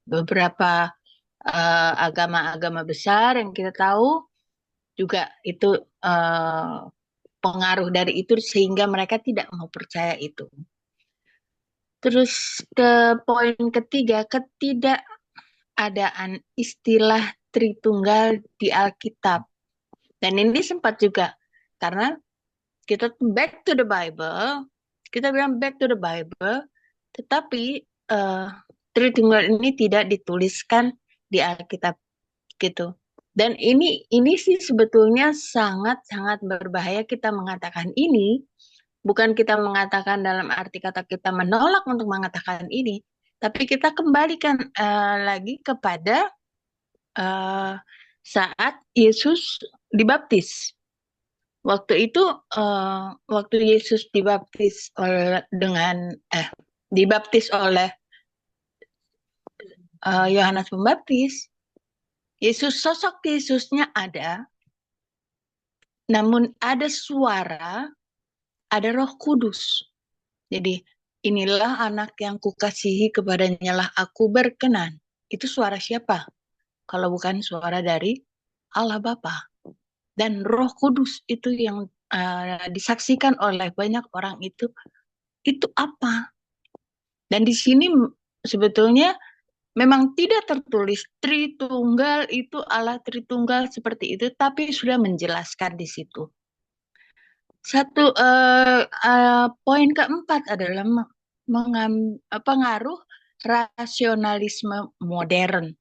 beberapa agama-agama besar yang kita tahu juga itu pengaruh dari itu sehingga mereka tidak mau percaya itu. Terus ke poin ketiga, ketidakadaan istilah Tritunggal di Alkitab. Dan ini sempat juga karena kita back to the Bible, kita bilang back to the Bible, tetapi Tritunggal ini tidak dituliskan di Alkitab gitu. Dan ini sih sebetulnya sangat-sangat berbahaya kita mengatakan ini. Bukan kita mengatakan dalam arti kata kita menolak untuk mengatakan ini, tapi kita kembalikan lagi kepada saat Yesus dibaptis. Waktu itu, waktu Yesus dibaptis oleh Yohanes Pembaptis, Yesus, sosok Yesusnya ada, namun ada suara, ada Roh Kudus. Jadi, inilah anak yang kukasihi, kepadanya lah aku berkenan. Itu suara siapa? Kalau bukan suara dari Allah Bapa. Dan Roh Kudus itu yang disaksikan oleh banyak orang itu apa? Dan di sini sebetulnya memang tidak tertulis Tritunggal itu Allah Tritunggal seperti itu, tapi sudah menjelaskan di situ. Satu poin keempat adalah pengaruh rasionalisme modern.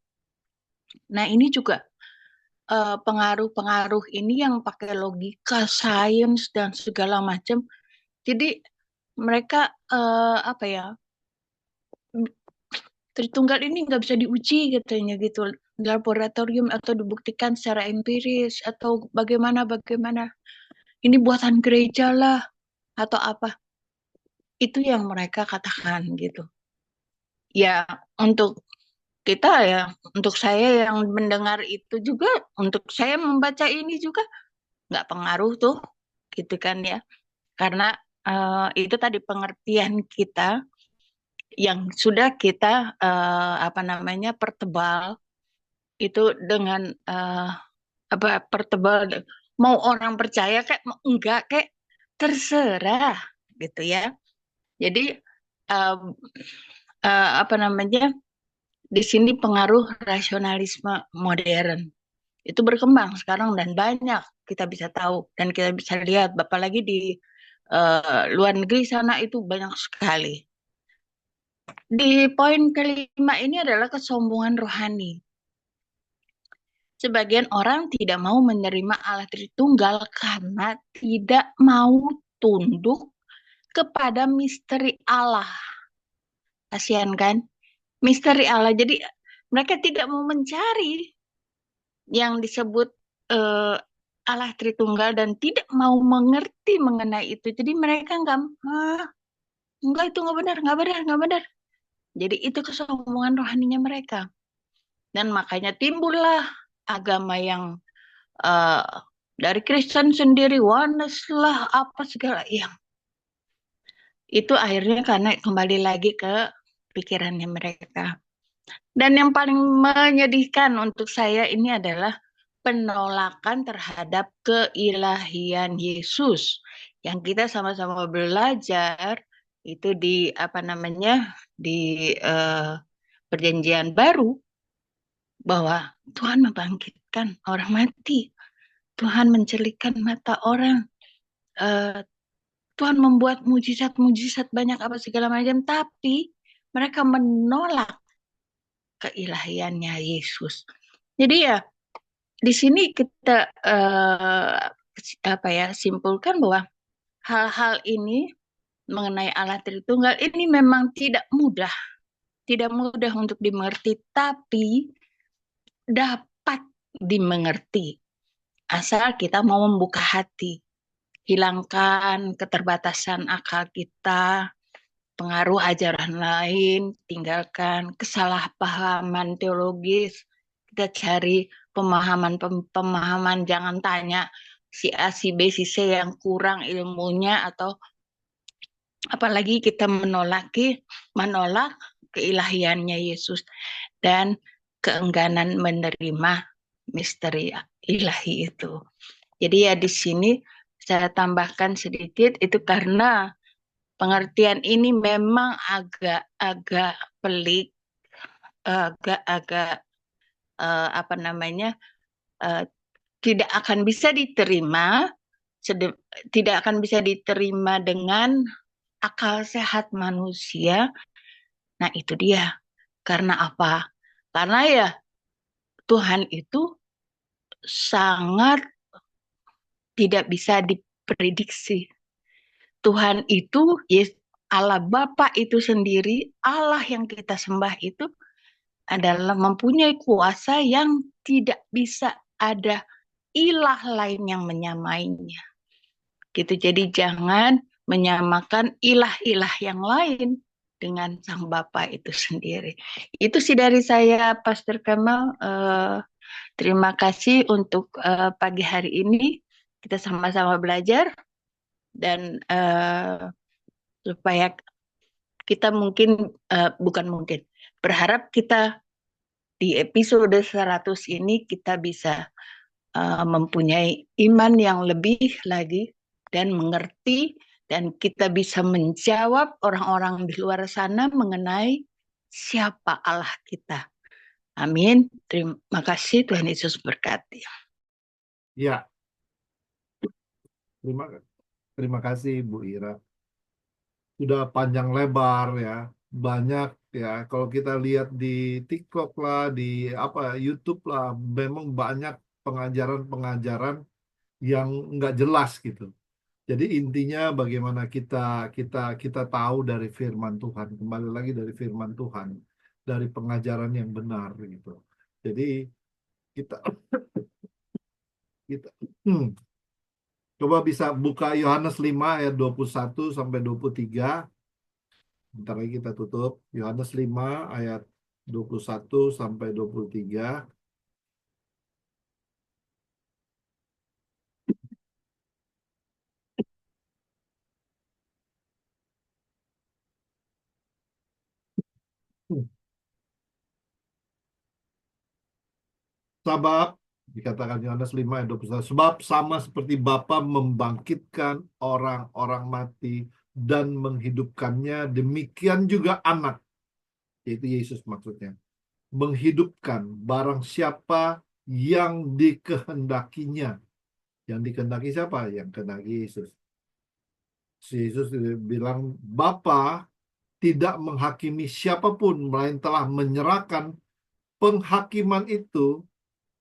Nah, ini juga pengaruh-pengaruh ini yang pakai logika, sains dan segala macam. Jadi mereka Tritunggal ini nggak bisa diuji katanya gitu di laboratorium atau dibuktikan secara empiris atau bagaimana. Ini buatan gereja lah atau apa. Itu yang mereka katakan gitu. Ya, untuk kita ya, untuk saya yang mendengar itu juga, untuk saya membaca ini juga nggak pengaruh tuh, gitu kan ya. Karena itu tadi pengertian kita yang sudah kita pertebal itu dengan pertebal, mau orang percaya kayak mau enggak kayak terserah gitu ya. Jadi di sini pengaruh rasionalisme modern itu berkembang sekarang dan banyak kita bisa tahu dan kita bisa lihat, apalagi di luar negeri sana itu banyak sekali. Di poin kelima ini adalah kesombongan rohani. Sebagian orang tidak mau menerima Allah Tritunggal karena tidak mau tunduk kepada misteri Allah. Kasihan kan? Misteri Allah. Jadi mereka tidak mau mencari yang disebut Allah Tritunggal dan tidak mau mengerti mengenai itu. Jadi mereka enggak, itu enggak benar. Jadi itu kesombongan rohaninya mereka. Dan makanya timbullah agama yang dari Kristen sendiri, oneness lah, apa segala yang itu akhirnya karena kembali lagi ke pikirannya mereka. Dan yang paling menyedihkan untuk saya ini adalah penolakan terhadap keilahian Yesus yang kita sama-sama belajar itu di Perjanjian Baru, bahwa Tuhan membangkitkan orang mati, Tuhan mencelikkan mata orang, Tuhan membuat mujizat banyak apa segala macam, tapi mereka menolak keilahiannya Yesus. Jadi ya di sini kita simpulkan bahwa hal-hal ini mengenai Allah Tritunggal ini memang tidak mudah untuk dimengerti, tapi dapat dimengerti asal kita mau membuka hati, hilangkan keterbatasan akal kita, pengaruh ajaran lain, tinggalkan kesalahpahaman teologis, kita cari pemahaman, jangan tanya si A, si B, si C yang kurang ilmunya, atau apalagi kita menolak keilahiannya Yesus dan keengganan menerima misteri ilahi itu. Jadi ya di sini saya tambahkan sedikit itu karena pengertian ini memang agak pelik, tidak akan bisa diterima dengan akal sehat manusia. Nah, itu dia. Karena apa? Karena ya Tuhan itu sangat tidak bisa diprediksi. Tuhan itu, Allah Bapa itu sendiri, Allah yang kita sembah itu adalah mempunyai kuasa yang tidak bisa ada ilah lain yang menyamainya. Gitu. Jadi jangan menyamakan ilah-ilah yang lain dengan Sang Bapa itu sendiri. Itu sih dari saya, Pastor Kemal. Terima kasih untuk pagi hari ini kita sama-sama belajar dan supaya kita bukan mungkin, berharap kita di episode 100 ini kita bisa mempunyai iman yang lebih lagi dan mengerti dan kita bisa menjawab orang-orang di luar sana mengenai siapa Allah kita. Amin. Terima kasih, Tuhan Yesus berkati. Ya, terima kasih Bu Ira. Sudah panjang lebar ya, banyak ya. Kalau kita lihat di TikTok lah, di YouTube lah, memang banyak pengajaran-pengajaran yang nggak jelas gitu. Jadi intinya bagaimana kita tahu dari firman Tuhan, kembali lagi dari firman Tuhan, dari pengajaran yang benar gitu. Jadi kita kita coba bisa buka Yohanes 5 ayat 21 sampai 23. Bentar lagi kita tutup. Yohanes 5 ayat 21 sampai 23. Sebab, dikatakan Yohanes 5 ayat 21, sebab sama seperti Bapa membangkitkan orang-orang mati dan menghidupkannya, demikian juga anak, yaitu Yesus maksudnya, menghidupkan barang siapa yang dikehendakinya. Yang dikehendaki siapa? Yang kehendaki Yesus. Yesus bilang, Bapa tidak menghakimi siapapun, melainkan telah menyerahkan penghakiman itu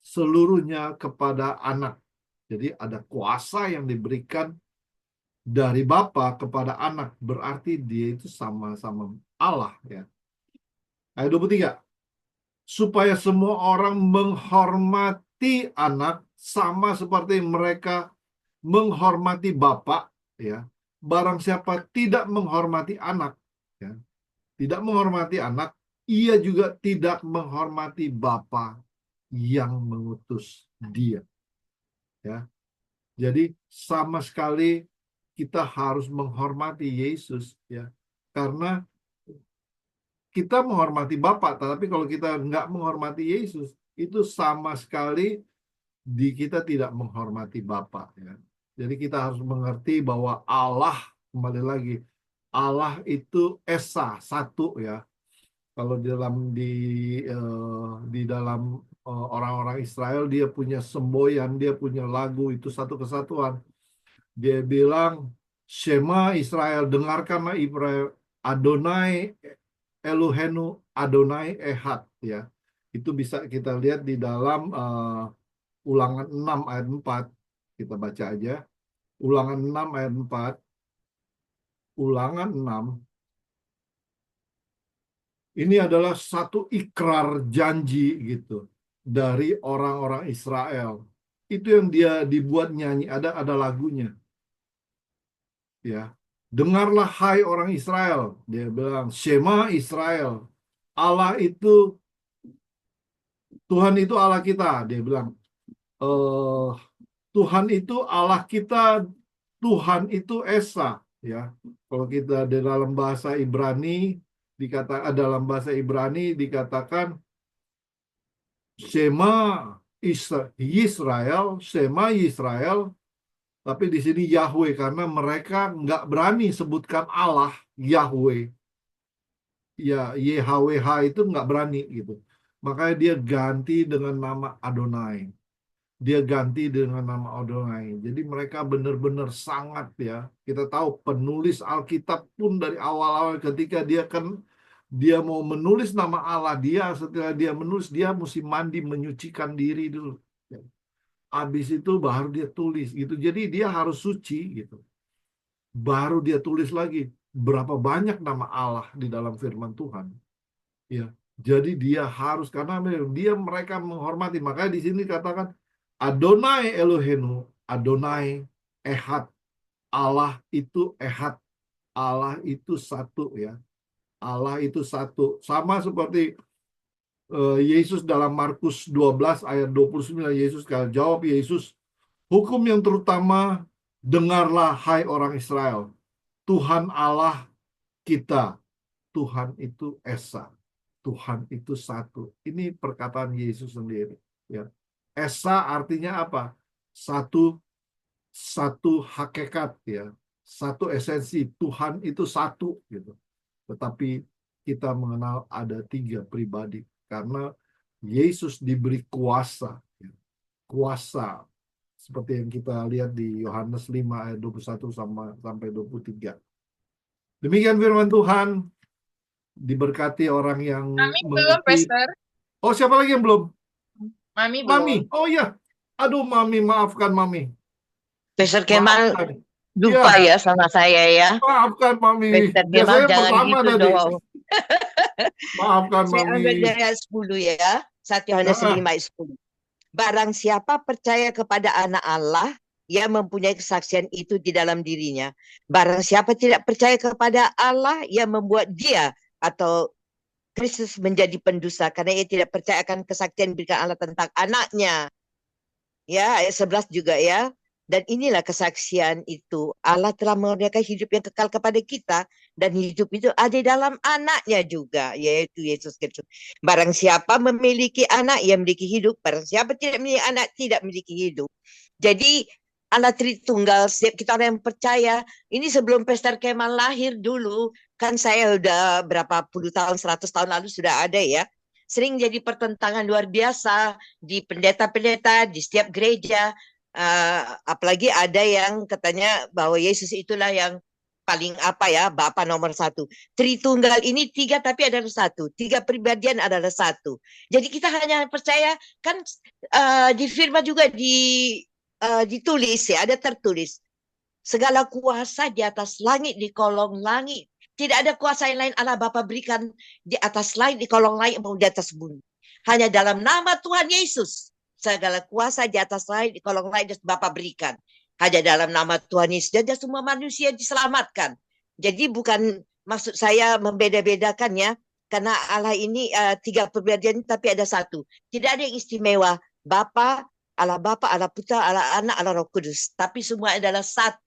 seluruhnya kepada anak. Jadi ada kuasa yang diberikan dari Bapa kepada anak, berarti dia itu sama-sama Allah ya. Ayat 23. Supaya semua orang menghormati anak sama seperti mereka menghormati Bapa ya. Barang siapa tidak menghormati anak ya, tidak menghormati anak, ia juga tidak menghormati Bapa yang mengutus dia. Ya. Jadi sama sekali kita harus menghormati Yesus ya. Karena kita menghormati Bapa, tetapi kalau kita nggak menghormati Yesus, itu sama sekali kita tidak menghormati Bapa ya. Jadi kita harus mengerti bahwa Allah, kembali lagi, Allah itu esa, satu ya. Kalau di dalam orang-orang Israel, dia punya semboyan, dia punya lagu, itu satu kesatuan. Dia bilang, Shema Israel, dengarkanlah Israel, Adonai Elohenu Adonai Ehad ya. Itu bisa kita lihat di dalam Ulangan 6 ayat 4. Kita baca aja. Ulangan 6 ayat 4. Ulangan 6. Ini adalah satu ikrar janji gitu dari orang-orang Israel. Itu yang dia dibuat nyanyi, ada lagunya. Ya. Dengarlah hai orang Israel, dia bilang, Shema Israel. Allah itu, Tuhan itu Allah kita, dia bilang. Tuhan itu Allah kita, Tuhan itu Esa ya. Kalau kita di dalam bahasa Ibrani dikatakan Shema Israel, Shema Israel, tapi di sini Yahweh karena mereka nggak berani sebutkan Allah Yahweh. Ya, YHWH itu nggak berani gitu. Makanya dia ganti dengan nama Adonai. Dia ganti dengan nama Adonai. Jadi mereka benar-benar sangat ya. Kita tahu penulis Alkitab pun dari awal-awal ketika dia mau menulis nama Allah, setelah dia menulis, dia mesti mandi menyucikan diri dulu. Habis itu baru dia tulis gitu. Jadi dia harus suci gitu. Baru dia tulis lagi. Berapa banyak nama Allah di dalam firman Tuhan. Ya. Jadi dia harus, karena mereka menghormati. Makanya di sini katakan Adonai Elohenu, Adonai Ehad. Allah itu Ehad. Allah itu satu ya. Allah itu satu. Sama seperti Yesus dalam Markus 12 ayat 29, jawab Yesus, hukum yang terutama, dengarlah hai orang Israel, Tuhan Allah kita, Tuhan itu Esa, Tuhan itu satu. Ini perkataan Yesus sendiri. Ya. Esa artinya apa? Satu hakikat, ya, satu esensi. Tuhan itu satu, gitu. Tetapi kita mengenal ada 3 pribadi karena Yesus diberi kuasa, ya. Kuasa seperti yang kita lihat di Yohanes 5 ayat 21 sampai 23. Demikian firman Tuhan. Diberkati orang yang Mami belum, mengerti. Pastor. Oh, siapa lagi yang belum? Mami Mami. belum. Oh ya. Aduh, Mami, maafkan Mami. Pastor Kemal Maafkan. lupa Ya, ya sama saya ya. maafkan Mami. Pastor Kemal Biasanya jangan pertama gitu tadi. dong. Maafkan Saya Mami. ambil dari ayat 10 ya. 1 Yohanes 5 ayat 10. Barang siapa percaya kepada anak Allah, ia mempunyai kesaksian itu di dalam dirinya. Barang siapa tidak percaya kepada Allah, ia membuat dia atau Kristus menjadi pendusta karena ia tidak percaya akan kesaksian diberikan Allah tentang anaknya. Ya, ayat 11 juga ya. Dan inilah kesaksian itu. Allah telah mengaruniakan hidup yang kekal kepada kita. Dan hidup itu ada dalam anaknya juga. Yaitu Yesus Kristus. Barang siapa memiliki anak, ia memiliki hidup. Barang siapa tidak memiliki anak, tidak memiliki hidup. Jadi Allah Tritunggal, setiap kita orang yang percaya. Ini sebelum Pastor Kemal lahir dulu. Kan saya udah berapa puluh tahun, 100 tahun lalu sudah ada ya. Sering jadi pertentangan luar biasa di pendeta-pendeta, di setiap gereja. Apalagi ada yang katanya bahwa Yesus itulah yang paling apa ya, Bapa nomor 1. Tritunggal ini 3 tapi adalah 1. 3 pribadian adalah 1. Jadi kita hanya percaya kan di firman juga ditulis ya, ada tertulis. Segala kuasa di atas langit, di kolong langit. Tidak ada kuasa yang lain Allah Bapa berikan di atas langit, di kolong langit maupun di atas bumi. Hanya dalam nama Tuhan Yesus. Segala kuasa di atas langit, di kolong langit Bapa berikan. Hanya dalam nama Tuhan Yesus. Dan semua manusia diselamatkan. Jadi bukan maksud saya membeda-bedakan ya. Karena Allah ini 3 perbedaan tapi ada 1. Tidak ada yang istimewa. Allah Bapa, Allah Putra, Allah Anak, Allah Roh Kudus. Tapi semua adalah 1.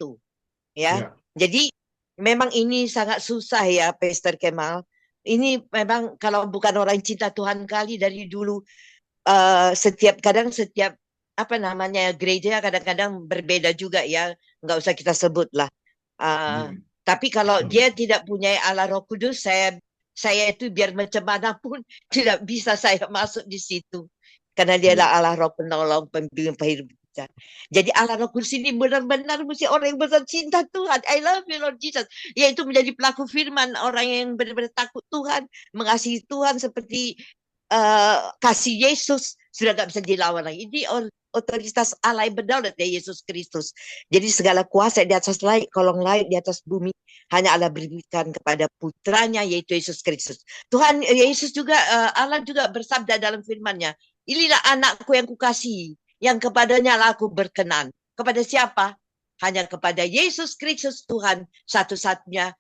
Ya. Jadi memang ini sangat susah ya, Pastor Kemal. Ini memang kalau bukan orang cinta Tuhan kali dari dulu setiap apa namanya gereja kadang-kadang berbeda juga ya. Nggak usah kita sebut lah. Tapi kalau dia tidak punya Allah Roh Kudus, saya itu biar macam mana pun tidak bisa saya masuk di situ. Karena dia adalah Allah Roh penolong, pembimbing hidup kita. Jadi Allah Roh Kudus ini benar-benar mesti orang yang besar cinta Tuhan. I love you Lord Jesus. Yaitu menjadi pelaku firman, orang yang benar-benar takut Tuhan, mengasihi Tuhan seperti kasih Yesus sudah nggak bisa dilawan lagi. Ini otoritas Allah yang berdaulat ya Yesus Kristus. Jadi segala kuasa di atas langit, kolong langit di atas bumi hanya Allah berikan kepada putranya yaitu Yesus Kristus. Tuhan Yesus juga Allah juga bersabda dalam firman-Nya, inilah anakku yang kukasihi, yang kepadanya aku berkenan. Kepada siapa? Hanya kepada Yesus Kristus Tuhan, satu-satunya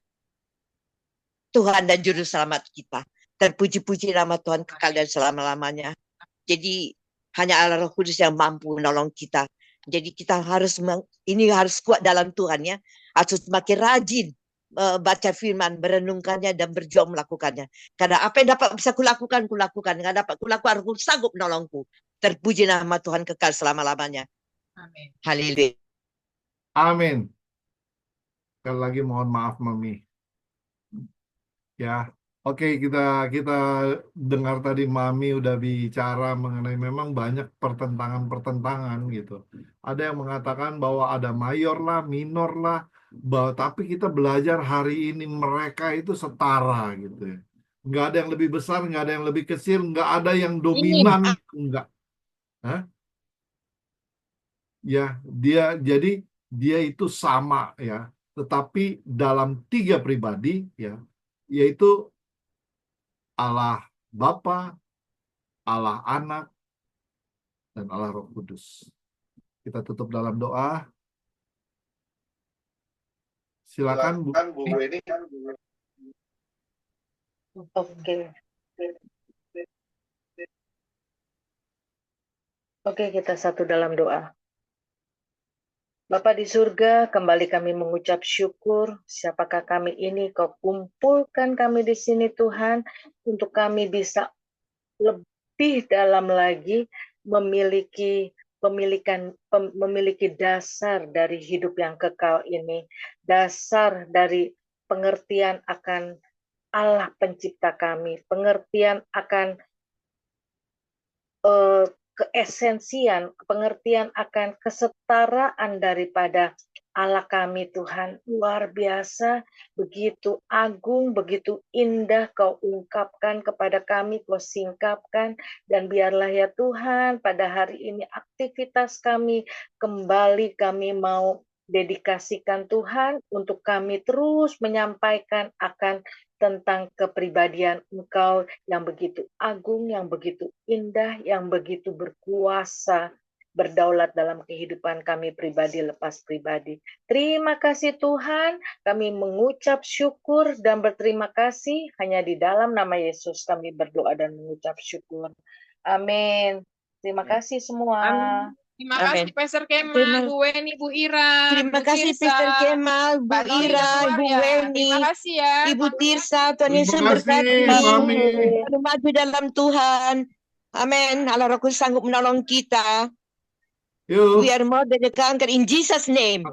Tuhan dan Juru Selamat kita. Terpuji-puji nama Tuhan kekal dan selama-lamanya. Jadi hanya Allah Roh Kudus yang mampu menolong kita. Jadi kita harus kuat dalam Tuhan ya. Harus semakin rajin baca firman, merenungkannya dan berjuang melakukannya. Karena apa yang dapat bisa kulakukan. Yang dapat kulakukan, aku sanggup menolongku. Terpuji nama Tuhan kekal selama-lamanya. Amin. Haleluya. Amin. Sekali lagi mohon maaf Mami. Ya, oke, kita dengar tadi Mami udah bicara mengenai memang banyak pertentangan gitu. Ada yang mengatakan bahwa ada mayor lah, minor lah, tapi kita belajar hari ini mereka itu setara gitu ya. Nggak ada yang lebih besar, nggak ada yang lebih kecil, nggak ada yang dominan, nggak. Hah? Ya, jadi dia itu sama ya, tetapi dalam 3 pribadi ya, yaitu Allah Bapa, Allah Anak, dan Allah Roh Kudus. Kita tutup dalam doa. Silakan Bu Weni. Oke. Oke, kita satu dalam doa. Bapa di surga, kembali kami mengucap syukur. Siapakah kami ini? Kau kumpulkan kami di sini, Tuhan, untuk kami bisa lebih dalam lagi memiliki memiliki dasar dari hidup yang kekal ini, dasar dari pengertian akan Allah pencipta kami, pengertian akan keesensian, pengertian akan kesetaraan daripada Allah kami, Tuhan. Luar biasa, begitu agung, begitu indah Kau ungkapkan kepada kami, Kau singkapkan, dan biarlah ya Tuhan, pada hari ini aktivitas kami kembali kami mau dedikasikan Tuhan untuk kami terus menyampaikan akan tentang kepribadian Engkau yang begitu agung, yang begitu indah, yang begitu berkuasa, berdaulat dalam kehidupan kami pribadi lepas pribadi. Terima kasih Tuhan, kami mengucap syukur dan berterima kasih hanya di dalam nama Yesus kami berdoa dan mengucap syukur. Amin. Terima kasih semua. Amin. Terima Amin. kasih Pastor Kemal, Terima- Bu Weni, Bu Ira, Terima Bu kasih Tirsa, Pastor Kemal, Bu Mbak Noni Ira, udah Ibu keluar ya. Weni, Terima kasih ya. Ibu Tirsa, Tuhan Yesus Terima kasih, memberkati. Mami. Selalu maju dalam Tuhan. Amin. Allah Roh Kudus sanggup menolong kita. Yuk. We are more than a conqueror in Jesus' name.